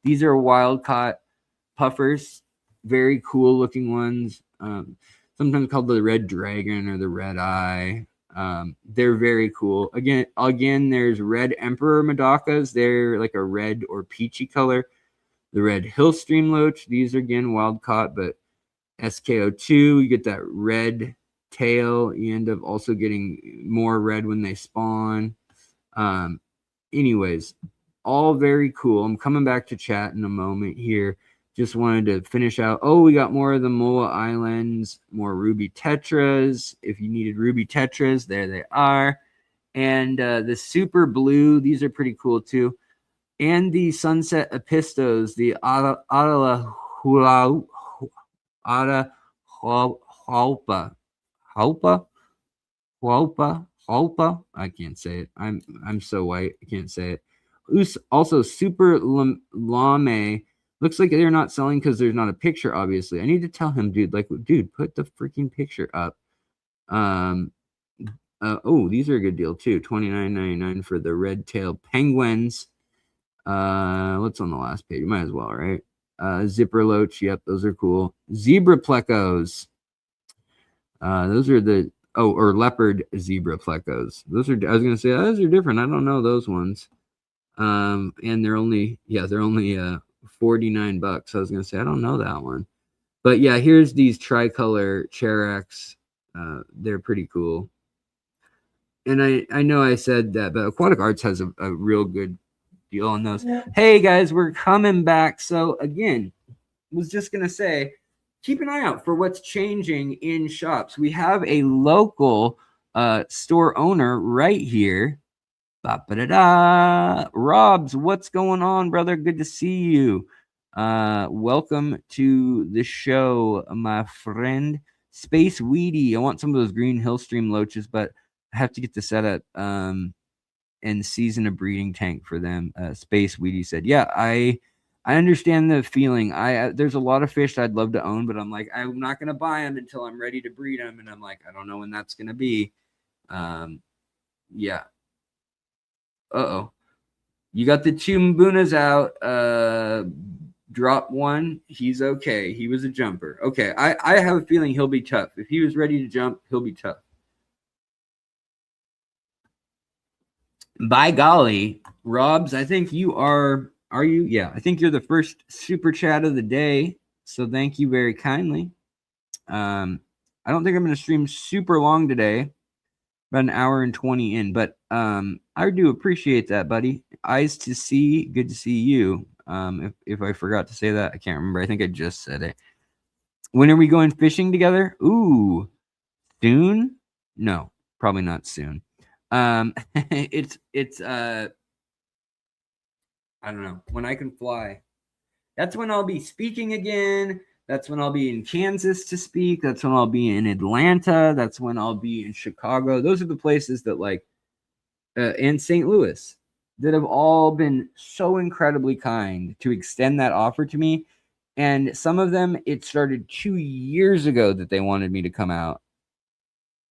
these are wild-caught puffers. Very cool looking ones. Sometimes called the red dragon or the red eye. They're very cool. Again, there's red emperor Madakas. They're like a red or peachy color. The red hill stream loach. These are again wild caught, but SKO2. You get that red tail. You end up also getting more red when they spawn. Anyways, all very cool. I'm coming back to chat in a moment here. Just wanted to finish out. Oh, we got more of the Moa Islands, more ruby tetras. If you needed ruby tetras, there they are. And the super blue, these are pretty cool too. And the sunset epistos, the Hualpa. I can't say it. I'm so white. I can't say it. Also, super lame. Looks like they're not selling because there's not a picture, obviously. I need to tell him, dude, put the freaking picture up. These are a good deal, too. $29.99 for the red-tailed penguins. What's on the last page? Might as well, right? Zipper loach. Yep, those are cool. Zebra plecos. Those are or leopard zebra plecos. I was going to say, those are different. I don't know those ones. And they're only $49. I was gonna say I don't know that one, but yeah, here's these tricolor Cherex. They're pretty cool. And I know I said that, but Aquatic Arts has a real good deal on those. Yeah. Hey guys, we're coming back. So again, was just gonna say, keep an eye out for what's changing in shops. We have a local store owner right here. Robs, what's going on, brother? Good to see you. Welcome to the show, my friend. Space Weedy. I want some of those green Hillstream loaches, but I have to get the setup and season a breeding tank for them. Space Weedy said, yeah, I understand the feeling. There's a lot of fish I'd love to own, but I'm like, I'm not going to buy them until I'm ready to breed them. And I'm like, I don't know when that's going to be. Yeah. You got the Chumbunas out. Drop one. He's okay. He was a jumper. Okay. I have a feeling he'll be tough. If he was ready to jump, he'll be tough. By golly, Robs, I think you are you? Yeah, I think you're the first super chat of the day. So thank you very kindly. I don't think I'm going to stream super long today. About an hour and 20 in, but I do appreciate that, buddy. Eyes to see, good to see you. If I forgot to say that, I can't remember. I think I just said it. When are we going fishing together? Ooh, soon? No, probably not soon. It's I don't know, when I can fly. That's when I'll be speaking again. That's when I'll be in Kansas to speak. That's when I'll be in Atlanta. That's when I'll be in Chicago. Those are the places that like and St. Louis that have all been so incredibly kind to extend that offer to me. And some of them, it started 2 years ago that they wanted me to come out.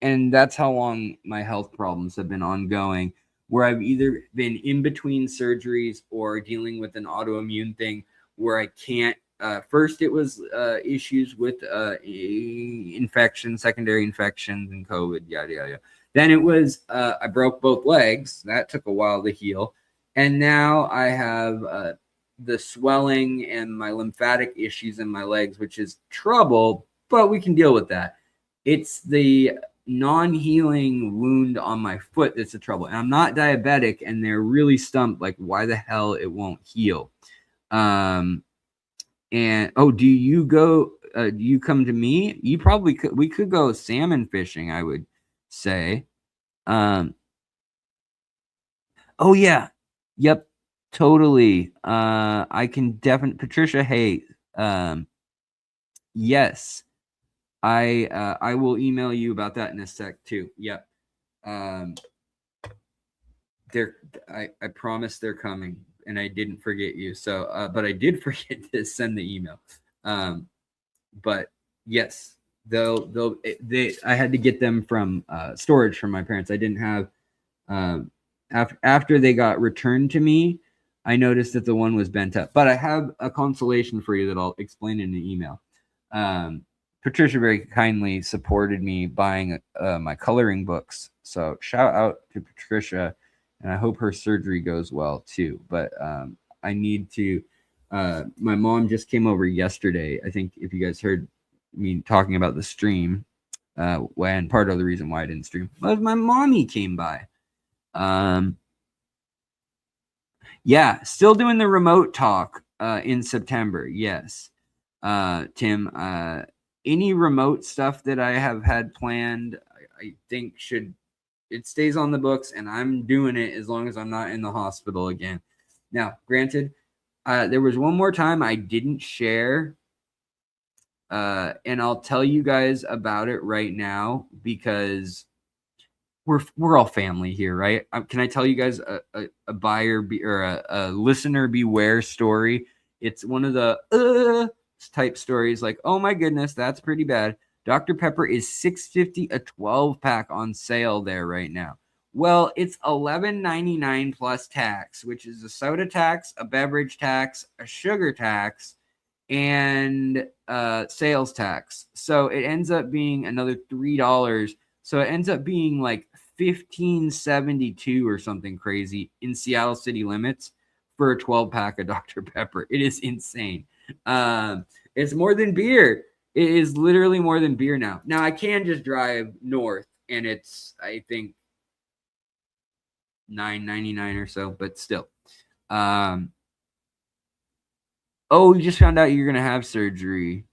And that's how long my health problems have been ongoing, where I've either been in between surgeries or dealing with an autoimmune thing where I can't. First, it was issues with infection, secondary infections, and COVID, yada, yada, yada. Then it was I broke both legs. That took a while to heal. And now I have the swelling and my lymphatic issues in my legs, which is trouble, but we can deal with that. It's the non-healing wound on my foot that's the trouble. And I'm not diabetic, and they're really stumped, like why the hell it won't heal. And do you come to me? You probably could. We could go salmon fishing, I would say. Oh yeah. Yep. Totally. I can definitely, Patricia, hey, yes. I will email you about that in a sec too. Yep. I promise they're coming, and I didn't forget you. So, but I did forget to send the email. But yes, I had to get them from storage from my parents. I didn't have after they got returned to me. I noticed that the one was bent up, but I have a consolation for you that I'll explain in an email. Patricia very kindly supported me buying my coloring books. So shout out to Patricia, and I hope her surgery goes well too. But I need to. My mom just came over yesterday. I think if you guys heard me talking about the stream, when part of the reason why I didn't stream was my mommy came by. Yeah, still doing the remote talk in September. Yes, Tim. Any remote stuff that I have had planned, I think it stays on the books, and I'm doing it as long as I'm not in the hospital again. Now, granted, there was one more time I didn't share, and I'll tell you guys about it right now because we're all family here, right? Can I tell you guys a buyer or a listener beware story? It's one of the type stories like, oh my goodness, that's pretty bad. Dr. Pepper is $6.50 a 12-pack on sale there right now. Well, it's $11.99 plus tax, which is a soda tax, a beverage tax, a sugar tax, and sales tax. So it ends up being another $3. So it ends up being like $15.72 or something crazy in Seattle city limits for a 12-pack of Dr. Pepper. It is insane. It's more than beer. It is literally more than beer now. Now I can just drive north, and it's I think $9.99 or so, but still. Oh, you just found out you're gonna have surgery.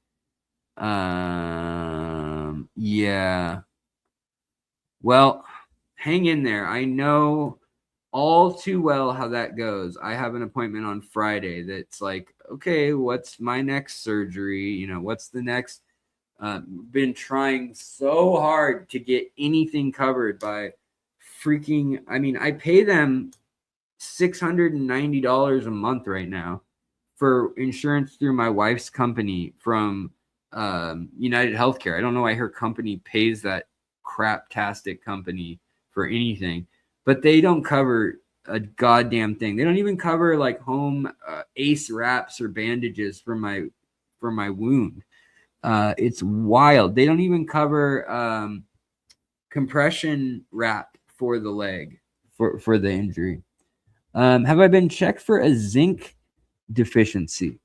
Yeah. Well, hang in there. I know all too well how that goes. I have an appointment on Friday that's like, okay, what's my next surgery? You know, what's the next? Been trying so hard to get anything covered by freaking. I mean, I pay them $690 a month right now for insurance through my wife's company from United Healthcare. I don't know why her company pays that craptastic company for anything, but they don't cover a goddamn thing. They don't even cover like home ace wraps or bandages for my wound. It's wild. They don't even cover compression wrap for the leg for the injury. Have I been checked for a zinc deficiency?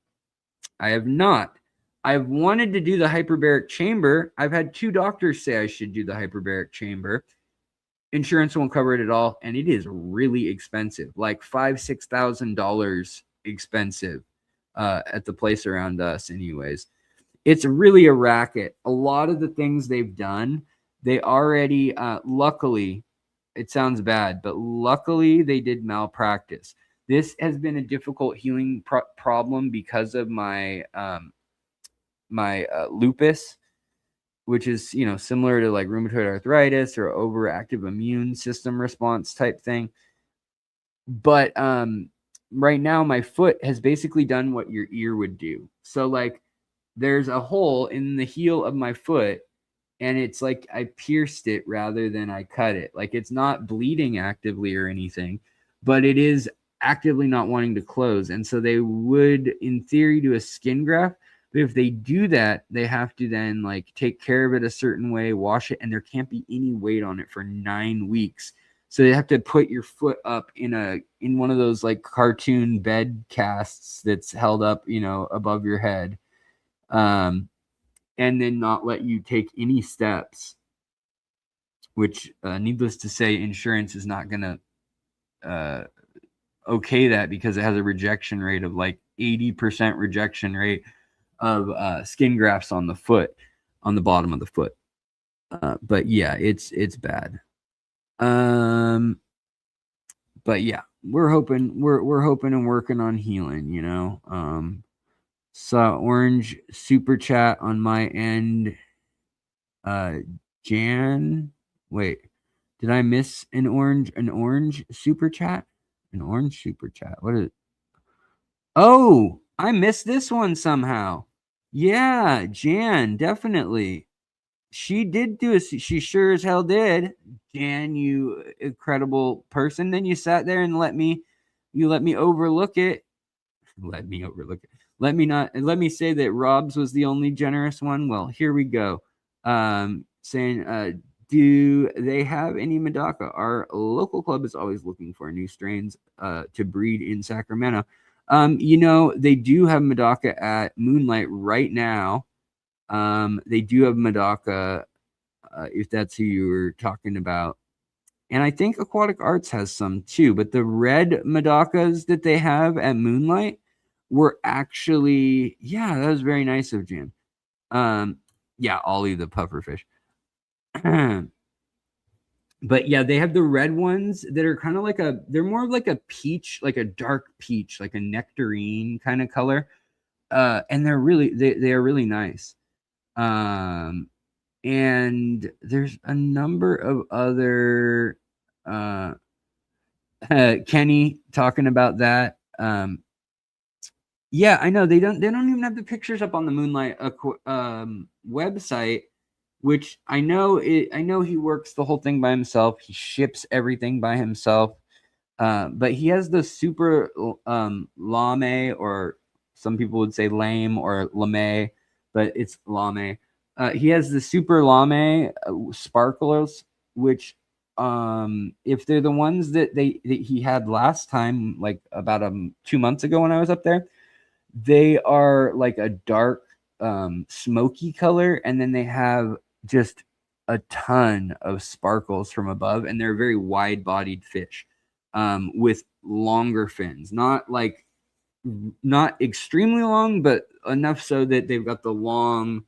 I have not. I've wanted to do the hyperbaric chamber. I've had 2 doctors say I should do the hyperbaric chamber. Insurance won't cover it at all, and it is really expensive, like $5,000-$6,000 expensive at the place around us anyways. it's really a racket. A lot of the things they've done, they already, luckily, it sounds bad, but luckily they did malpractice. This has been a difficult healing problem because of my lupus, which is, you know, similar to like rheumatoid arthritis or overactive immune system response type thing. But right now my foot has basically done what your ear would do. So like there's a hole in the heel of my foot, and it's like I pierced it rather than I cut it. Like it's not bleeding actively or anything, but it is actively not wanting to close. And so they would, in theory, do a skin graft. But if they do that, they have to then like take care of it a certain way, wash it, and there can't be any weight on it for 9 weeks. So they have to put your foot up in one of those like cartoon bed casts that's held up, you know, above your head. And then not let you take any steps, which, needless to say, insurance is not going to okay that, because it has a rejection rate of like 80% rejection rate of skin grafts on the foot, on the bottom of the foot. But yeah, it's bad. But yeah, we're hoping and working on healing, you know. Saw orange super chat on my end. Jan, wait, did I miss an orange super chat? An orange super chat. What is it? Oh, I missed this one somehow. Yeah, Jan, definitely. She did do she sure as hell did. Jan, you incredible person. Then you sat there and let me overlook it. Let me overlook it. Let me say that Rob's was the only generous one. Well, here we go. Saying, do they have any Medaka? Our local club is always looking for new strains to breed in Sacramento. You know, they do have Medaka at Moonlight right now. They do have Medaka, if that's who you were talking about. And I think Aquatic Arts has some too, but the red Medakas that they have at Moonlight were actually, yeah, that was very nice of Jim. Yeah, Ollie the pufferfish. But yeah, they have the red ones that are kind of like they're more like a peach, like a dark peach, like a nectarine kind of color. And they're really, they are really nice. And there's a number of other, Kenny talking about that. Yeah, I know they don't even have the pictures up on the Moonlight website, which I know he works the whole thing by himself. He ships everything by himself. But he has the super lame, or some people would say lame or lame, but it's lame. He has the super lame sparklers, which if they're the ones that he had last time, like about 2 months ago when I was up there, they are like a dark smoky color, and then they have just a ton of sparkles from above, and they're very wide-bodied fish with longer fins, not extremely long, but enough so that they've got the long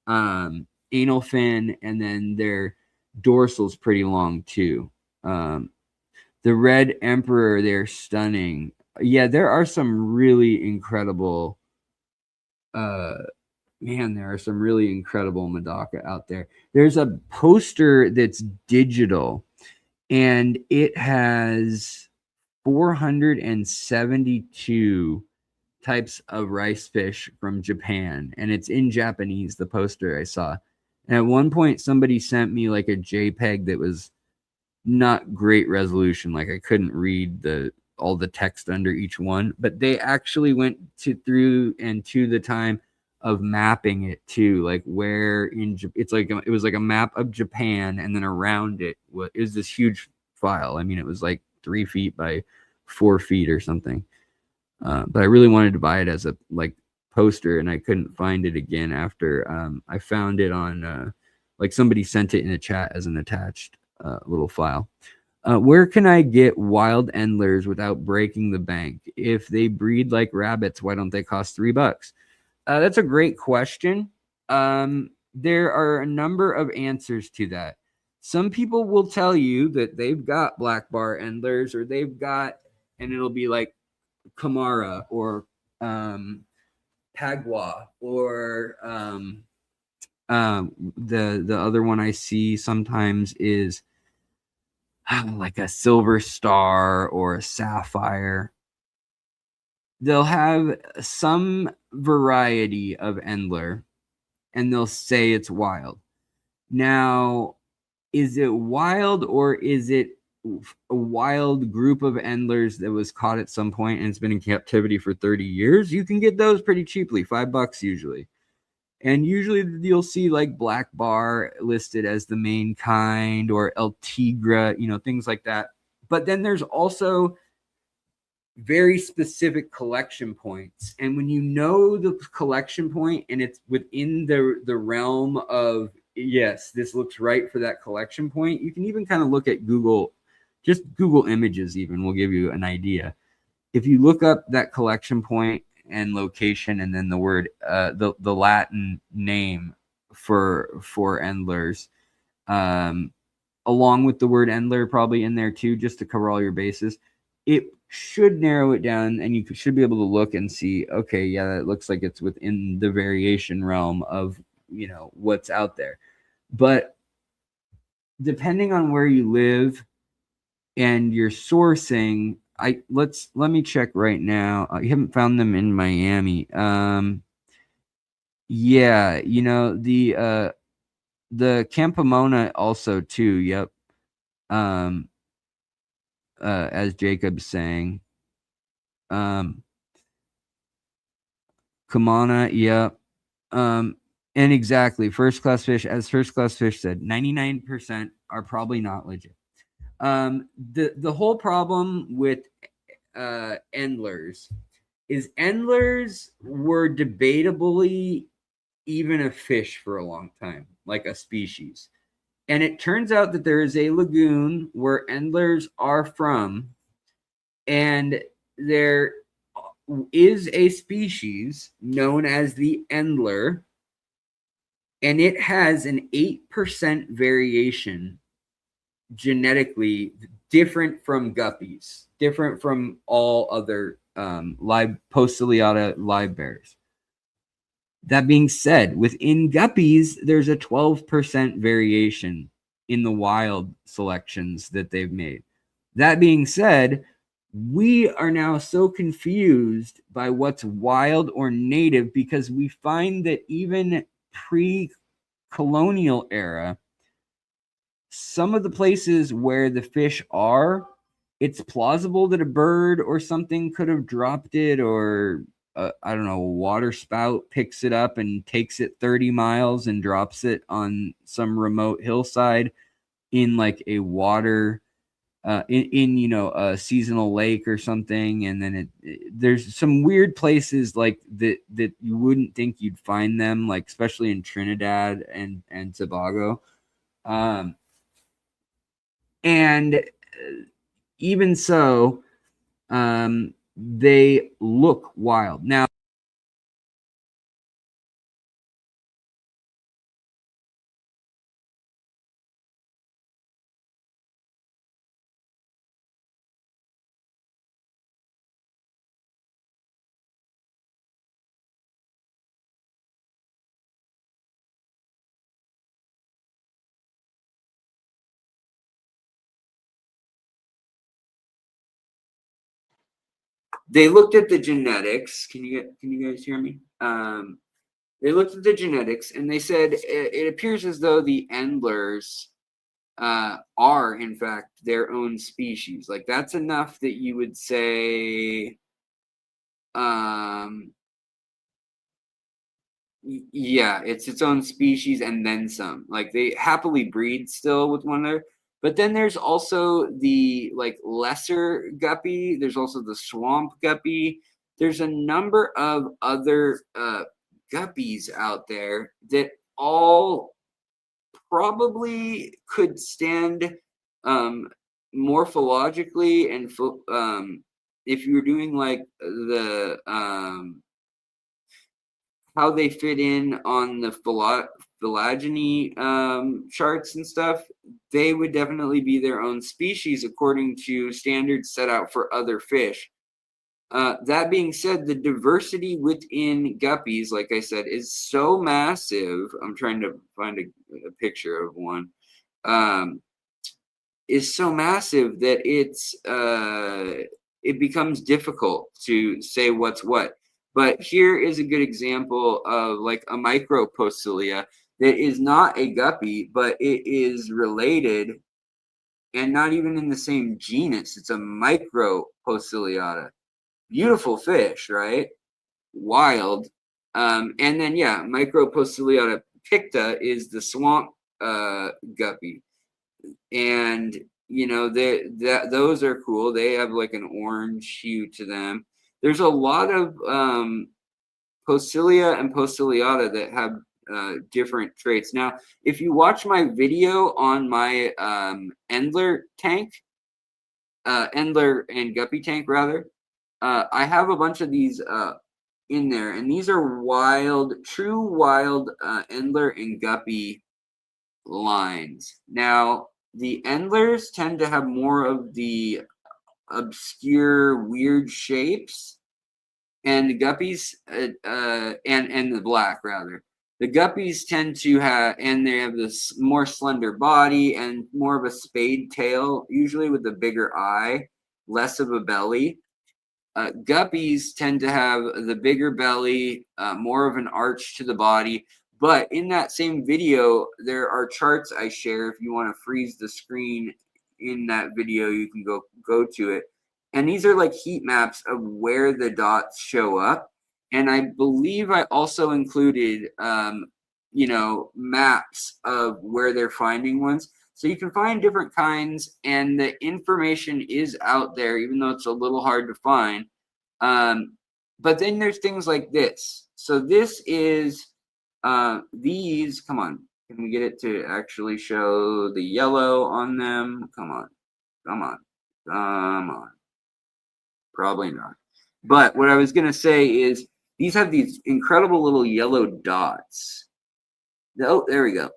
anal fin, and then their dorsal's pretty long too. The red emperor, they're stunning. Yeah, there are some really incredible there are some really incredible Medaka out there. There's a poster that's digital, and it has 472 types of rice fish from Japan, and it's in Japanese, the poster I saw. And at one point somebody sent me like a JPEG that was not great resolution, like I couldn't read all the text under each one, but they actually went through the time of mapping it to like where it's like it was like a map of Japan, and then around it was this huge file. I mean, it was like 3 feet by 4 feet or something. But I really wanted to buy it as a like poster, and I couldn't find it again after I found it on like somebody sent it in a chat as an attached little file. Where can I get wild endlers without breaking the bank? If they breed like rabbits, why don't they cost $3? That's a great question. There are a number of answers to that. Some people will tell you that they've got black bar endlers, or they've got, and it'll be like Kamara or Pagua or the other one I see sometimes is like a silver star or a sapphire. They'll have some variety of endler and they'll say it's wild. Now, is it wild, or is it a wild group of endlers that was caught at some point and it's been in captivity for 30 years? You can get those pretty cheaply, $5 usually. And usually you'll see like black bar listed as the main kind, or El Tigre, things like that. But then there's also very specific collection points. And when you know the collection point and it's within the realm of, yes, this looks right for that collection point, you can even kind of look at Google, just Google Images even will give you an idea. If you look up that collection point and location, and then the word, the Latin name for endlers, along with the word endler probably in there too, just to cover all your bases, it should narrow it down, and you should be able to look and see, okay, yeah, it looks like it's within the variation realm of, what's out there. But depending on where you live and your sourcing, let me check right now. I haven't found them in Miami. Yeah, the Campomona also too. Yep. As Jacob's saying, Kamana, yep. And exactly, first class fish, as first class fish said, 99% are probably not legit. The whole problem with endlers is endlers were debatably even a fish for a long time, like a species. And it turns out that there is a lagoon where endlers are from, and there is a species known as the endler, and it has an 8% variation genetically, different from guppies, different from all other live postiliata live bears. That being said, within guppies, there's a 12% variation in the wild selections that they've made. That being said, we are now so confused by what's wild or native, because we find that even pre-colonial era, some of the places where the fish are, it's plausible that a bird or something could have dropped it, or I don't know, a water spout picks it up and takes it 30 miles and drops it on some remote hillside in like a water, in a seasonal lake or something. And then there's some weird places like that you wouldn't think you'd find them, like especially in Trinidad and Tobago. And even so, they look wild. Now, they looked at the genetics. Can you guys hear me? They looked at the genetics and they said it appears as though the endlers are in fact their own species. Like that's enough that you would say, yeah, it's its own species and then some. Like they happily breed still with one another. But then there's also the like lesser guppy. There's also the swamp guppy. There's a number of other guppies out there that all probably could stand morphologically, and if you were doing like the how they fit in on the phylogeny charts and stuff, they would definitely be their own species according to standards set out for other fish. That being said, the diversity within guppies, like I said, is so massive. I'm trying to find a picture of one. Is so massive that it becomes difficult to say what's what. But here is a good example of like a micropoecilia that is not a guppy, but it is related and not even in the same genus. It's a micropoeciliata. Beautiful fish, right? Wild. And then, yeah, micropoeciliata picta is the swamp guppy. And those are cool. They have like an orange hue to them. There's a lot of Poecilia and Poeciliata that have different traits. Now, if you watch my video on my Endler tank, Endler and guppy tank rather, I have a bunch of these in there, and these are true wild Endler and guppy lines. Now, the Endlers tend to have more of the obscure, weird shapes, and the guppies, and the black rather. The guppies tend to have, and they have this more slender body and more of a spade tail, usually with a bigger eye, less of a belly. Guppies tend to have the bigger belly, more of an arch to the body. But in that same video, there are charts I share. If you want to freeze the screen in that video, you can go to it. And these are like heat maps of where the dots show up. And I believe I also included, maps of where they're finding ones. So you can find different kinds, and the information is out there, even though it's a little hard to find. But then there's things like this. So this is these. Come on, can we get it to actually show the yellow on them? Come on. Probably not. But what I was gonna say is these have these incredible little yellow dots. Oh, there we go.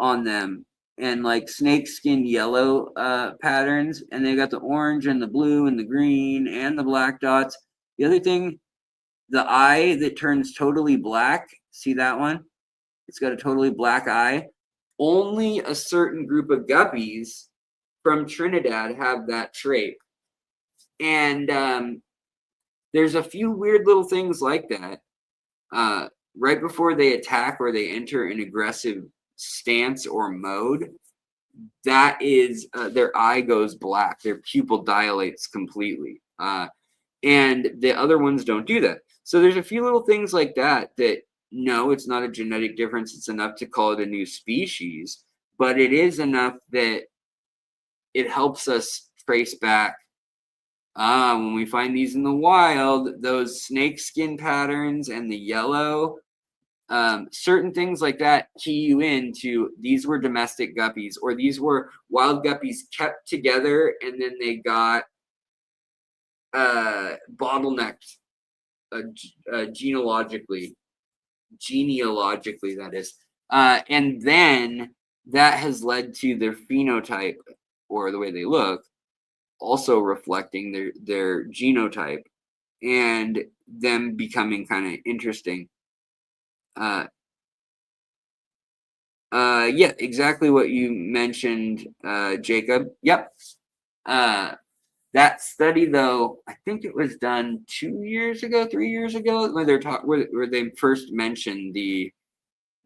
On them, and like snakeskin yellow patterns, and they got the orange and the blue and the green and the black dots. The other thing, the eye that turns totally black, see that one? It's got a totally black eye. Only a certain group of guppies from Trinidad have that trait. And there's a few weird little things like that. Right before they attack or they enter an aggressive stance or mode, that is their eye goes black, their pupil dilates completely, and the other ones don't do that. So there's a few little things like that no, it's not a genetic difference. It's enough to call it a new species, but it is enough that it helps us trace back when we find these in the wild, those snake skin patterns and the yellow. Certain things like that key you into these were domestic guppies, or these were wild guppies kept together, and then they got bottlenecked genealogically, that is, and then that has led to their phenotype, or the way they look, also reflecting their genotype, and them becoming kind of interesting. Yeah, exactly what you mentioned, Jacob. Yep. That study, though, I think it was done 3 years ago, where they first mentioned the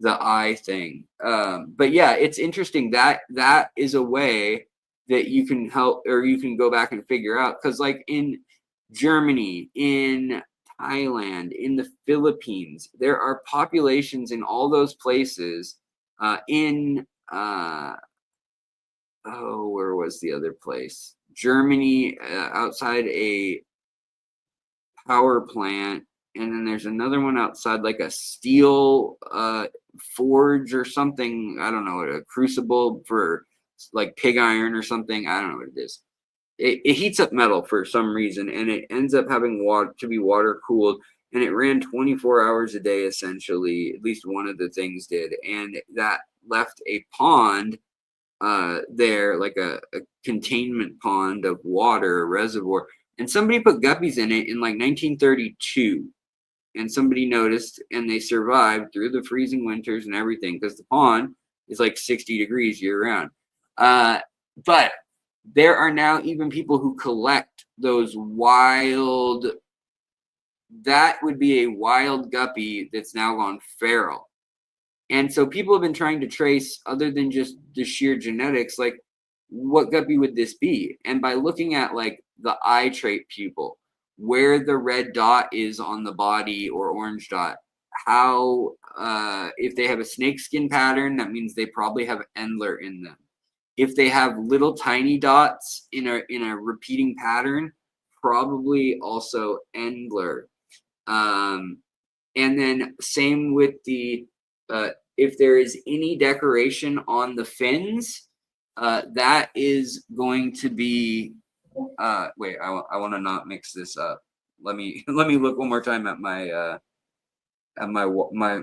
eye thing. But yeah, it's interesting that is a way that you can help, or you can go back and figure out, because like in Germany, in Thailand, in the Philippines, there are populations in all those places. Where was the other place? Germany, outside a power plant, and then there's another one outside like a steel forge or something. I don't know, a crucible for like pig iron or something. I don't know what it is. It heats up metal for some reason, and it ends up having water to be water cooled. and it ran 24 hours a day, essentially. At least one of the things did. And that left a pond there, like a containment pond of water, a reservoir. And somebody put guppies in it in like 1932. And somebody noticed, and they survived through the freezing winters and everything, because the pond is like 60 degrees year round. But there are now even people who collect those wild, that would be a wild guppy that's now gone feral. And so people have been trying to trace, other than just the sheer genetics, like what guppy would this be? And by looking at like the eye trait pupil, where the red dot is on the body or orange dot, how if they have a snakeskin pattern, that means they probably have Endler in them. If they have little tiny dots in a repeating pattern, probably also Endler. And then same with the if there is any decoration on the fins, that is going to be wait, I want to not mix this up. Let me look one more time at my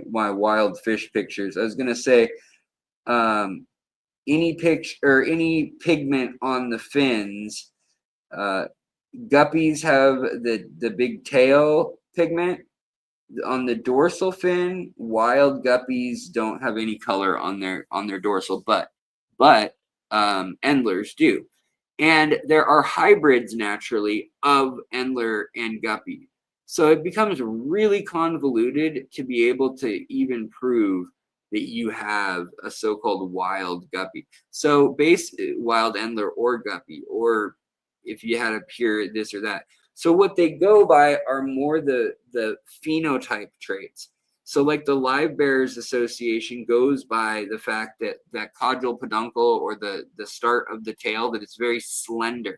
wild fish pictures. I was gonna say any any pigment on the fins. Guppies have the big tail pigment. On the dorsal fin, wild guppies don't have any color on their dorsal, but Endlers do. And there are hybrids naturally of Endler and guppy. So it becomes really convoluted to be able to even prove that you have a so-called wild guppy. So wild Endler or guppy, or if you had a pure this or that. So what they go by are more the phenotype traits. So like the Live Bearers Association goes by the fact that caudal peduncle, or the start of the tail, that it's very slender,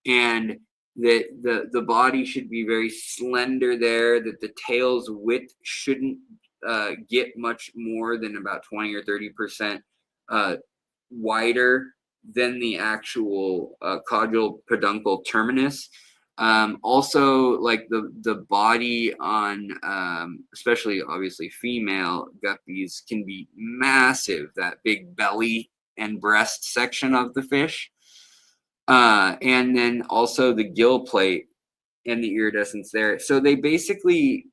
and that the body should be very slender there, that the tail's width shouldn't get much more than about 20 or 30% wider than the actual caudal peduncle terminus. Also, like the body on, especially obviously female guppies, can be massive, that big belly and breast section of the fish. And then also the gill plate and the iridescence there. So they basically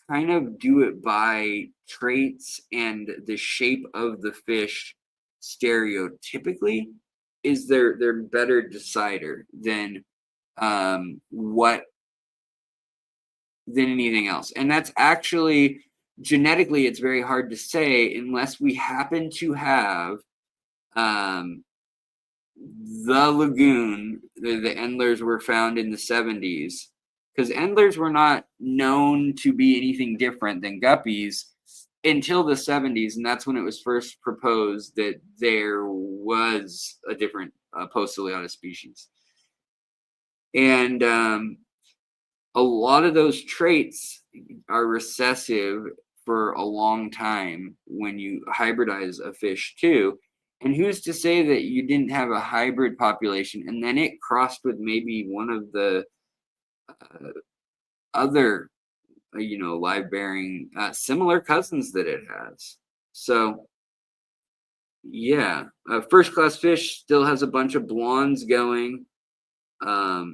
kind of do it by traits, and the shape of the fish stereotypically is their better decider than anything else. And that's actually genetically, it's very hard to say unless we happen to have the lagoon. The Endlers were found in the 70s, because Endlers were not known to be anything different than guppies until the 70s, and that's when it was first proposed that there was a different Postulatus species. And a lot of those traits are recessive for a long time when you hybridize a fish too. And who's to say that you didn't have a hybrid population and then it crossed with maybe one of the other, live bearing similar cousins that it has. So yeah, First Class Fish still has a bunch of blondes going. A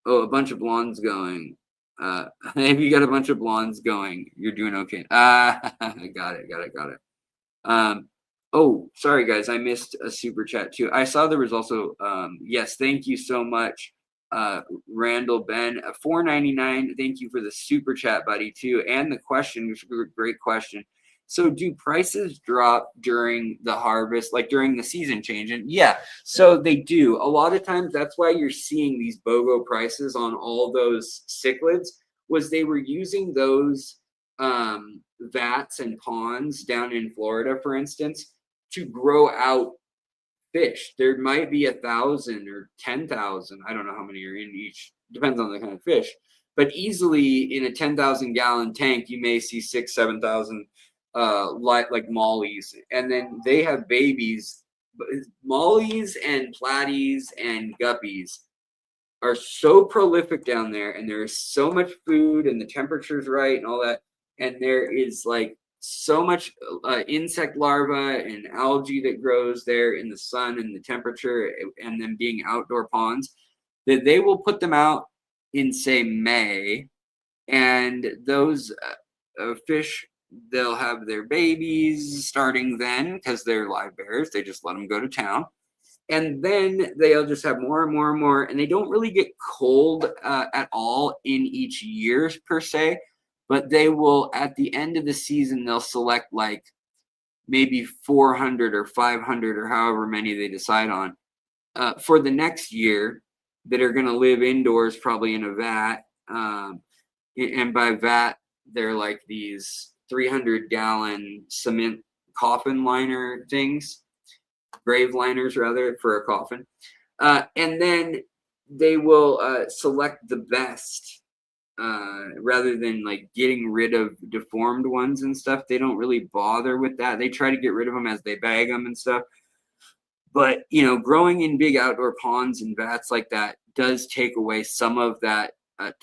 bunch of blondes going. If you got a bunch of blondes going, you're doing okay. Got it. Oh, sorry guys, I missed a super chat too. I saw there was also yes, thank you so much, Randall Ben, $4.99. Thank you for the super chat, buddy, too, and the question, which was a great question. So do prices drop during the harvest, like during the season change? And yeah, so they do. A lot of times that's why you're seeing these BOGO prices on all those cichlids, was they were using those vats and ponds down in Florida, for instance, to grow out fish. There might be 1,000 or 10,000. I don't know how many are in each. Depends on the kind of fish. But easily in a 10,000 gallon tank, you may see 6,000, 7,000 like mollies, and then they have babies. Mollies and platies and guppies are so prolific down there, and there is so much food, and the temperature's right, and all that, and there is like so much insect larvae and algae that grows there in the sun and the temperature, and them being outdoor ponds, that they will put them out in, say, May, and those fish, they'll have their babies starting then because they're live bears. They just let them go to town. And then they'll just have more and more and more. And they don't really get cold at all in each year per se. But they will, at the end of the season, they'll select like maybe 400 or 500 or however many they decide on for the next year that are going to live indoors, probably in a vat. And by vat, they're like these 300-gallon cement coffin liner things, grave liners rather, for a coffin. And then they will select the best rather than like getting rid of deformed ones and stuff. They don't really bother with that. They try to get rid of them as they bag them and stuff. But, you know, growing in big outdoor ponds and vats like that does take away some of that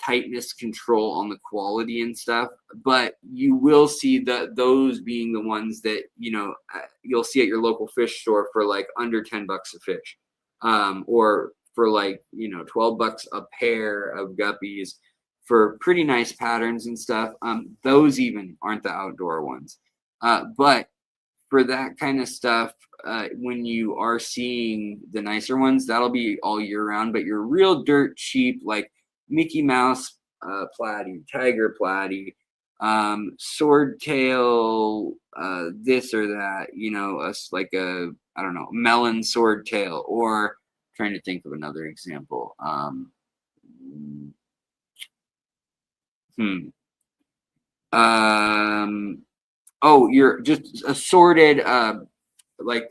tightness control on the quality and stuff. But you will see those being the ones that, you know, you'll see at your local fish store for like under $10 a fish, or for like, you know, $12 a pair of guppies for pretty nice patterns and stuff. Those even aren't the outdoor ones. But for that kind of stuff, when you are seeing the nicer ones, that'll be all year round. But your real dirt cheap, like Mickey Mouse platy, tiger platy, swordtail, this or that, you know, us like a, I don't know, melon swordtail, or trying to think of another example. Oh, you're just assorted like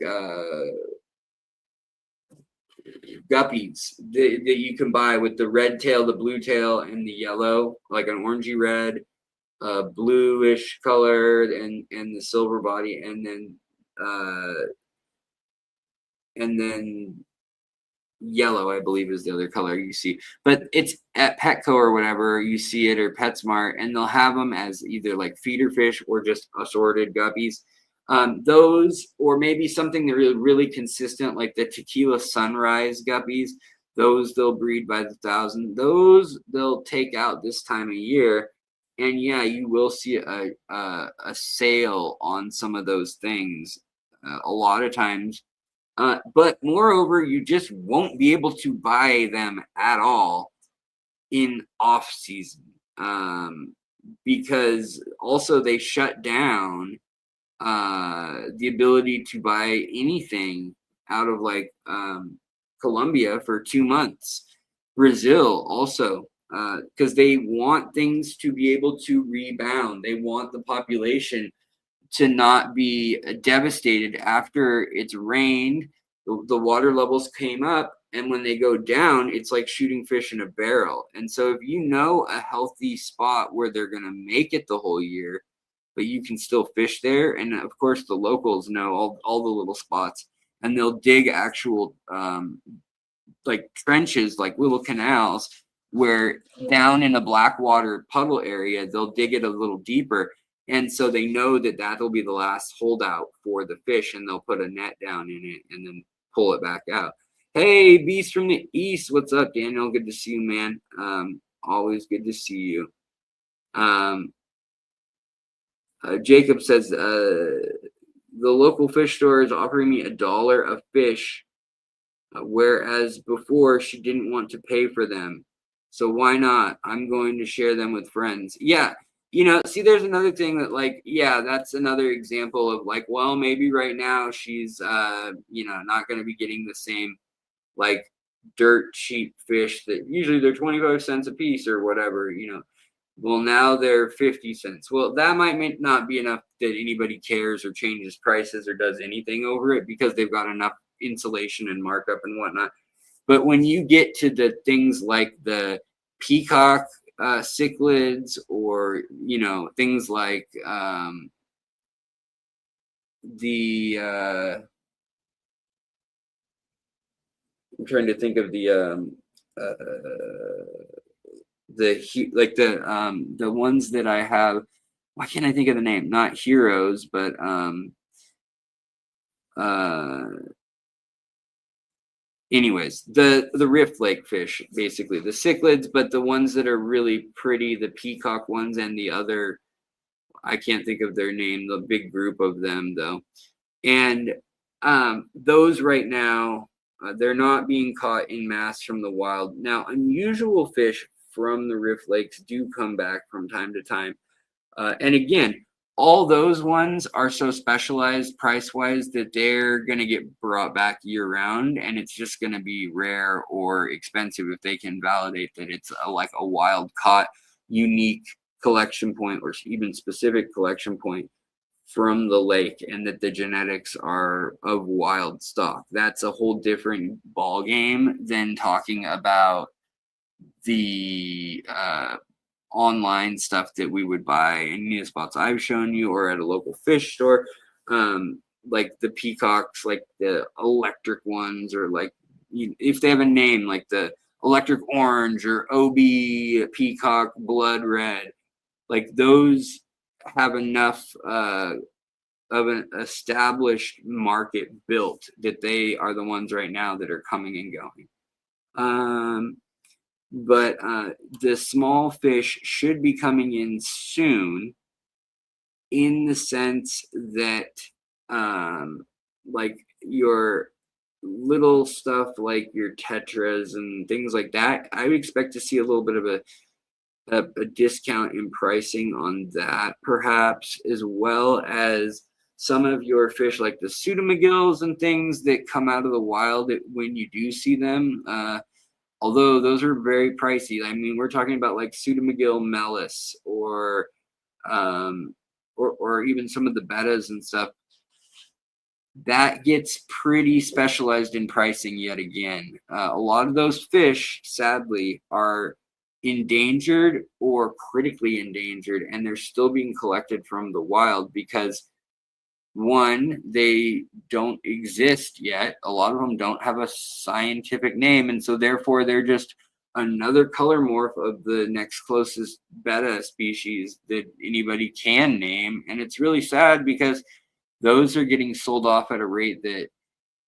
guppies that you can buy with the red tail, the blue tail, and the yellow, like an orangey red, bluish color, and the silver body, and then yellow, I believe, is the other color you see. But it's at Petco or whatever, you see it, or PetSmart, and they'll have them as either like feeder fish or just assorted guppies. Those, or maybe something that really, really consistent, like the Tequila Sunrise guppies, those they'll breed by the thousand. Those they'll take out this time of year. And yeah, you will see a sale on some of those things a lot of times. But moreover, you just won't be able to buy them at all in off season, because also they shut down the ability to buy anything out of like Colombia for 2 months. Brazil also, because they want things to be able to rebound. They want the population to not be devastated after it's rained. The water levels came up, and when they go down, it's like shooting fish in a barrel. And so if you know a healthy spot where they're going to make it the whole year, but you can still fish there, and of course the locals know all the little spots, and they'll dig actual like trenches, like little canals, where down in a black water puddle area, they'll dig it a little deeper. And so they know that that'll be the last holdout for the fish, and they'll put a net down in it and then pull it back out. Hey, Beast from the East, what's up, Daniel? Good to see you, man. Always good to see you. Jacob says the local fish store is offering me $1 a fish, whereas before she didn't want to pay for them. So why not? I'm going to share them with friends. Yeah. You know, see, there's another thing that, like, yeah, that's another example of like, well, maybe right now she's, you know, not going to be getting the same like dirt cheap fish that usually they're 25 cents a piece or whatever, you know. Well, now they're 50 cents. Well, that might not be enough that anybody cares or changes prices or does anything over it, because they've got enough insulation and markup and whatnot. But when you get to the things like the peacock cichlids, or, you know, things like the I'm trying to think of the the ones that I have. Why can't I think of the name? Not heroes, but anyways, the Rift Lake fish, basically the cichlids, but the ones that are really pretty, the peacock ones, and the other, I can't think of their name, the big group of them though. And those right now, they're not being caught in mass from the wild. Now, unusual fish from the Rift Lakes do come back from time to time. And again, all those ones are so specialized price-wise that they're going to get brought back year-round, and it's just going to be rare or expensive if they can validate that it's like a wild-caught, unique collection point or even specific collection point from the lake, and that the genetics are of wild stock. That's a whole different ball game than talking about the online stuff that we would buy in any of the spots I've shown you or at a local fish store. Like the peacocks, like the electric ones, or like if they have a name like the electric orange or OB peacock blood red, like those have enough of an established market built that they are the ones right now that are coming and going. But the small fish should be coming in soon, in the sense that like your little stuff like your tetras and things like that, I would expect to see a little bit of a discount in pricing on that, perhaps, as well as some of your fish like the pseudomagills and things that come out of the wild when you do see them. Although those are very pricey. I mean, we're talking about like pseudomagill mellis or even some of the bettas and stuff. That gets pretty specialized in pricing yet again. A lot of those fish, sadly, are endangered or critically endangered, and they're still being collected from the wild because, one, they don't exist yet. A lot of them don't have a scientific name, and so therefore they're just another color morph of the next closest betta species that anybody can name. And it's really sad because those are getting sold off at a rate that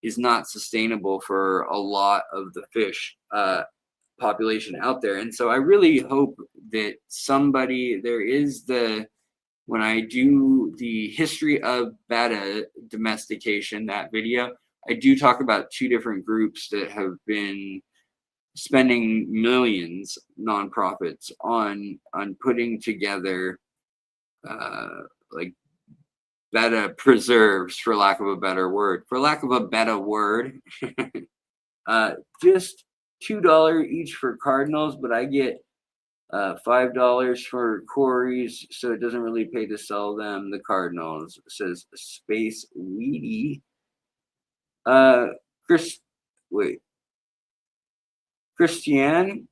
is not sustainable for a lot of the fish population out there. And so I really hope that when I do the history of betta domestication, that video, I do talk about two different groups that have been spending millions, nonprofits, on putting together like betta preserves, for lack of a better word. Just $2 each for cardinals, but I get $5 for Corys, so it doesn't really pay to sell them. The cardinals, it says Space Weedy. Christiane,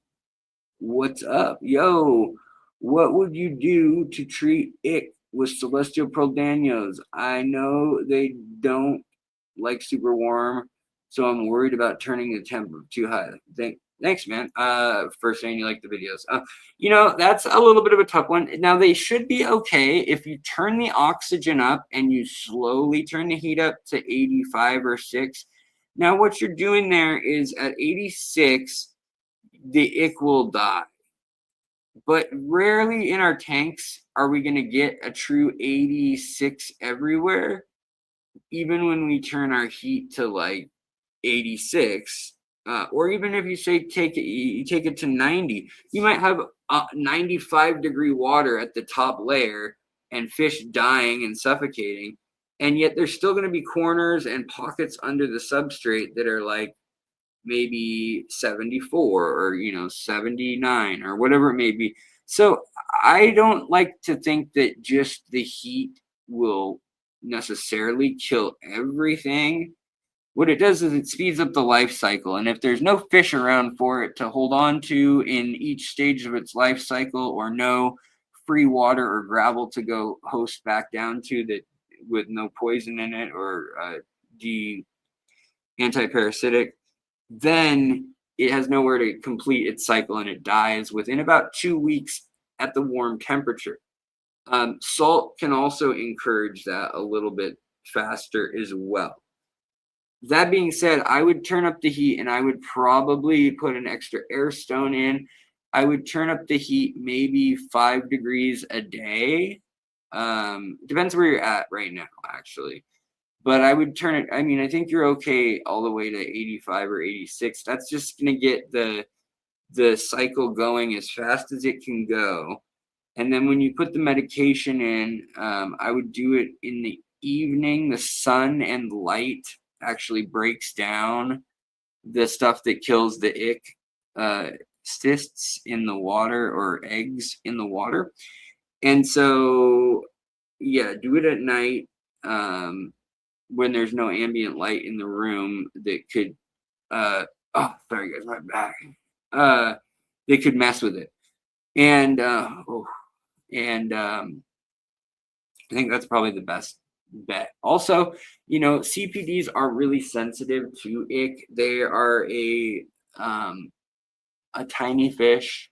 what's up? Yo, what would you do to treat ick with celestial prodanos? I know they don't like super warm, so I'm worried about turning the temp too high. Thanks, man. For saying you like the videos. That's a little bit of a tough one. Now, they should be okay if you turn the oxygen up and you slowly turn the heat up to 85 or 6. Now, what you're doing there is at 86, the ick will die. But rarely in our tanks are we going to get a true 86 everywhere. Even when we turn our heat to like 86, or even if you say take it to 90, you might have 95-degree water at the top layer and fish dying and suffocating, and yet there's still going to be corners and pockets under the substrate that are like maybe 74 or 79 or whatever it may be. So I don't like to think that just the heat will necessarily kill everything. What it does is it speeds up the life cycle, and if there's no fish around for it to hold on to in each stage of its life cycle, or no free water or gravel to go host back down to that with no poison in it or anti-parasitic, then it has nowhere to complete its cycle and it dies within about 2 weeks at the warm temperature. Salt can also encourage that a little bit faster as well. That being said, I would turn up the heat and I would probably put an extra air stone in. I would turn up the heat maybe 5 degrees a day. Depends where you're at right now, actually. But I would turn it, I mean, I think you're okay all the way to 85 or 86. That's just going to get the cycle going as fast as it can go. And then when you put the medication in, I would do it in the evening. The sun and light actually breaks down the stuff that kills the ick cysts in the water or eggs in the water. And so, yeah, do it at night when there's no ambient light in the room that could, oh, sorry guys, my back. They could mess with it. And, I think that's probably the best bet. Also, you know, CPDs are really sensitive to ick. They are a tiny fish,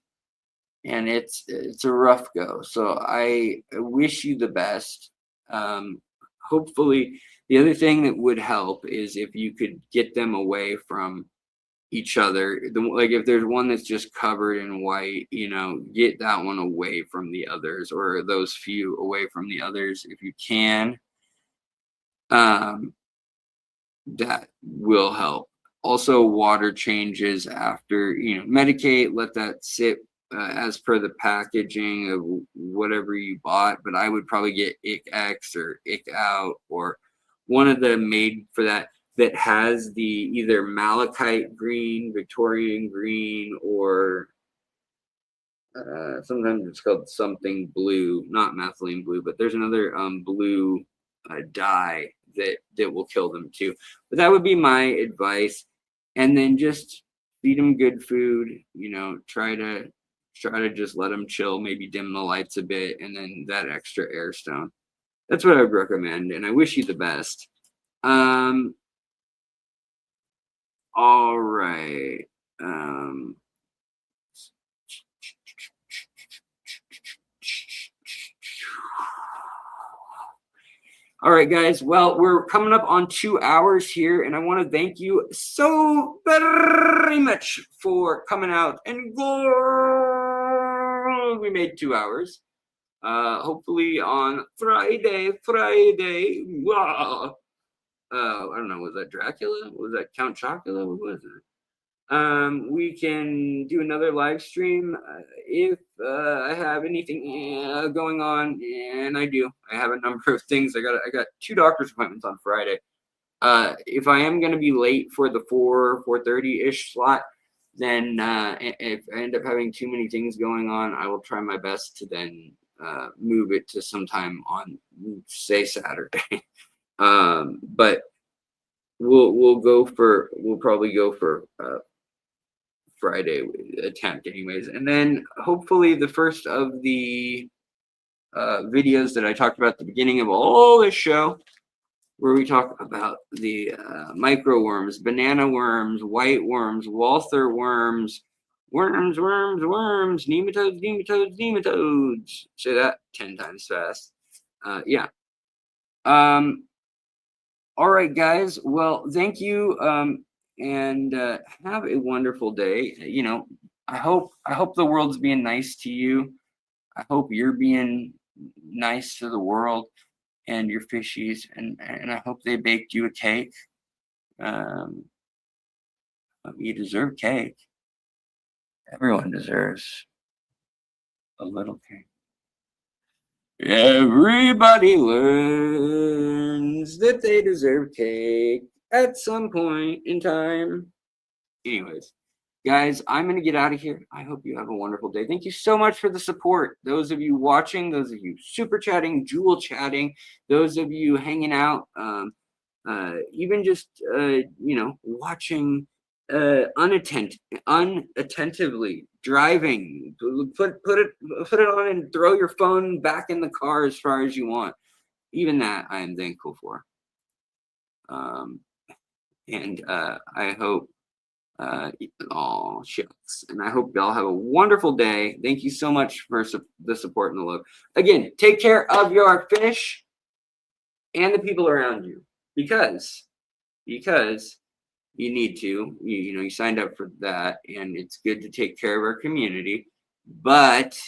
and it's a rough go. So I wish you the best. Hopefully, the other thing that would help is if you could get them away from each other. Like if there's one that's just covered in white, you know, get that one away from the others, or those few away from the others if you can. That will help. Also, water changes after, you know, medicate, let that sit as per the packaging of whatever you bought. But I would probably get Ick X or Ick Out, or one of them made for that has the either malachite green, Victorian green, or sometimes it's called something blue, not methylene blue, but there's another blue dye that will kill them too. But that would be my advice. And then just feed them good food, you know, try to just let them chill, maybe dim the lights a bit, and then that extra air stone. That's what I would recommend, and I wish you the best. All right. All right, guys. Well, we're coming up on 2 hours here, and I want to thank you so very much for coming out. And we made 2 hours. Hopefully on Friday. Wow. I don't know. Was that Dracula? Was that Count Chocula? What was it? We can do another live stream if I have anything going on, and I do. I have a number of things. I got 2 doctor's appointments on Friday. If I am going to be late for the 4:30-ish slot, then if I end up having too many things going on, I will try my best to then move it to sometime on, say, Saturday. But we'll probably go for Friday attempt anyways, and then hopefully the first of the videos that I talked about at the beginning of all this show, where we talk about the micro worms, banana worms, white worms, Walther worms, worms, nematodes. Say that 10 times fast. Yeah. All right, guys. Well, thank you. And have a wonderful day. You know, I hope the world's being nice to you. I hope you're being nice to the world and your fishies, and I hope they baked you a cake. You deserve cake. Everyone deserves a little cake. Everybody learns that they deserve cake at some point in time. Anyways, guys, I'm going to get out of here. I hope you have a wonderful day. Thank you so much for the support. Those of you watching, those of you super chatting, jewel chatting, those of you hanging out, even just, you know, watching unattentively, driving, put it on and throw your phone back in the car as far as you want. Even that I am thankful for. And I hope Oh, shucks. And I hope y'all have a wonderful day. Thank you so much for the support and the love. Again, take care of your fish and the people around you, because you need to. You signed up for that, and it's good to take care of our community, but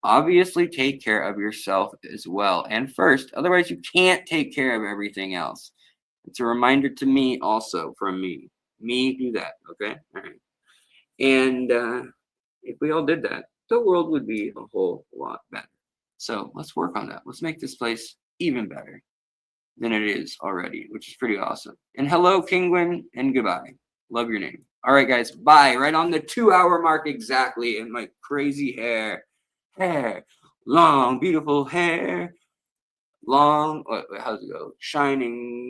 obviously take care of yourself as well. And first, otherwise you can't take care of everything else. It's a reminder to me also, from me. Do that, okay? All right. And if we all did that, the world would be a whole lot better. So let's work on that. Let's make this place even better than it is already, which is pretty awesome. And hello, Penguin, and goodbye. Love your name. All right, guys, bye. Right on the 2-hour mark exactly, and my crazy hair, long, beautiful hair, long. How's it go? Shining.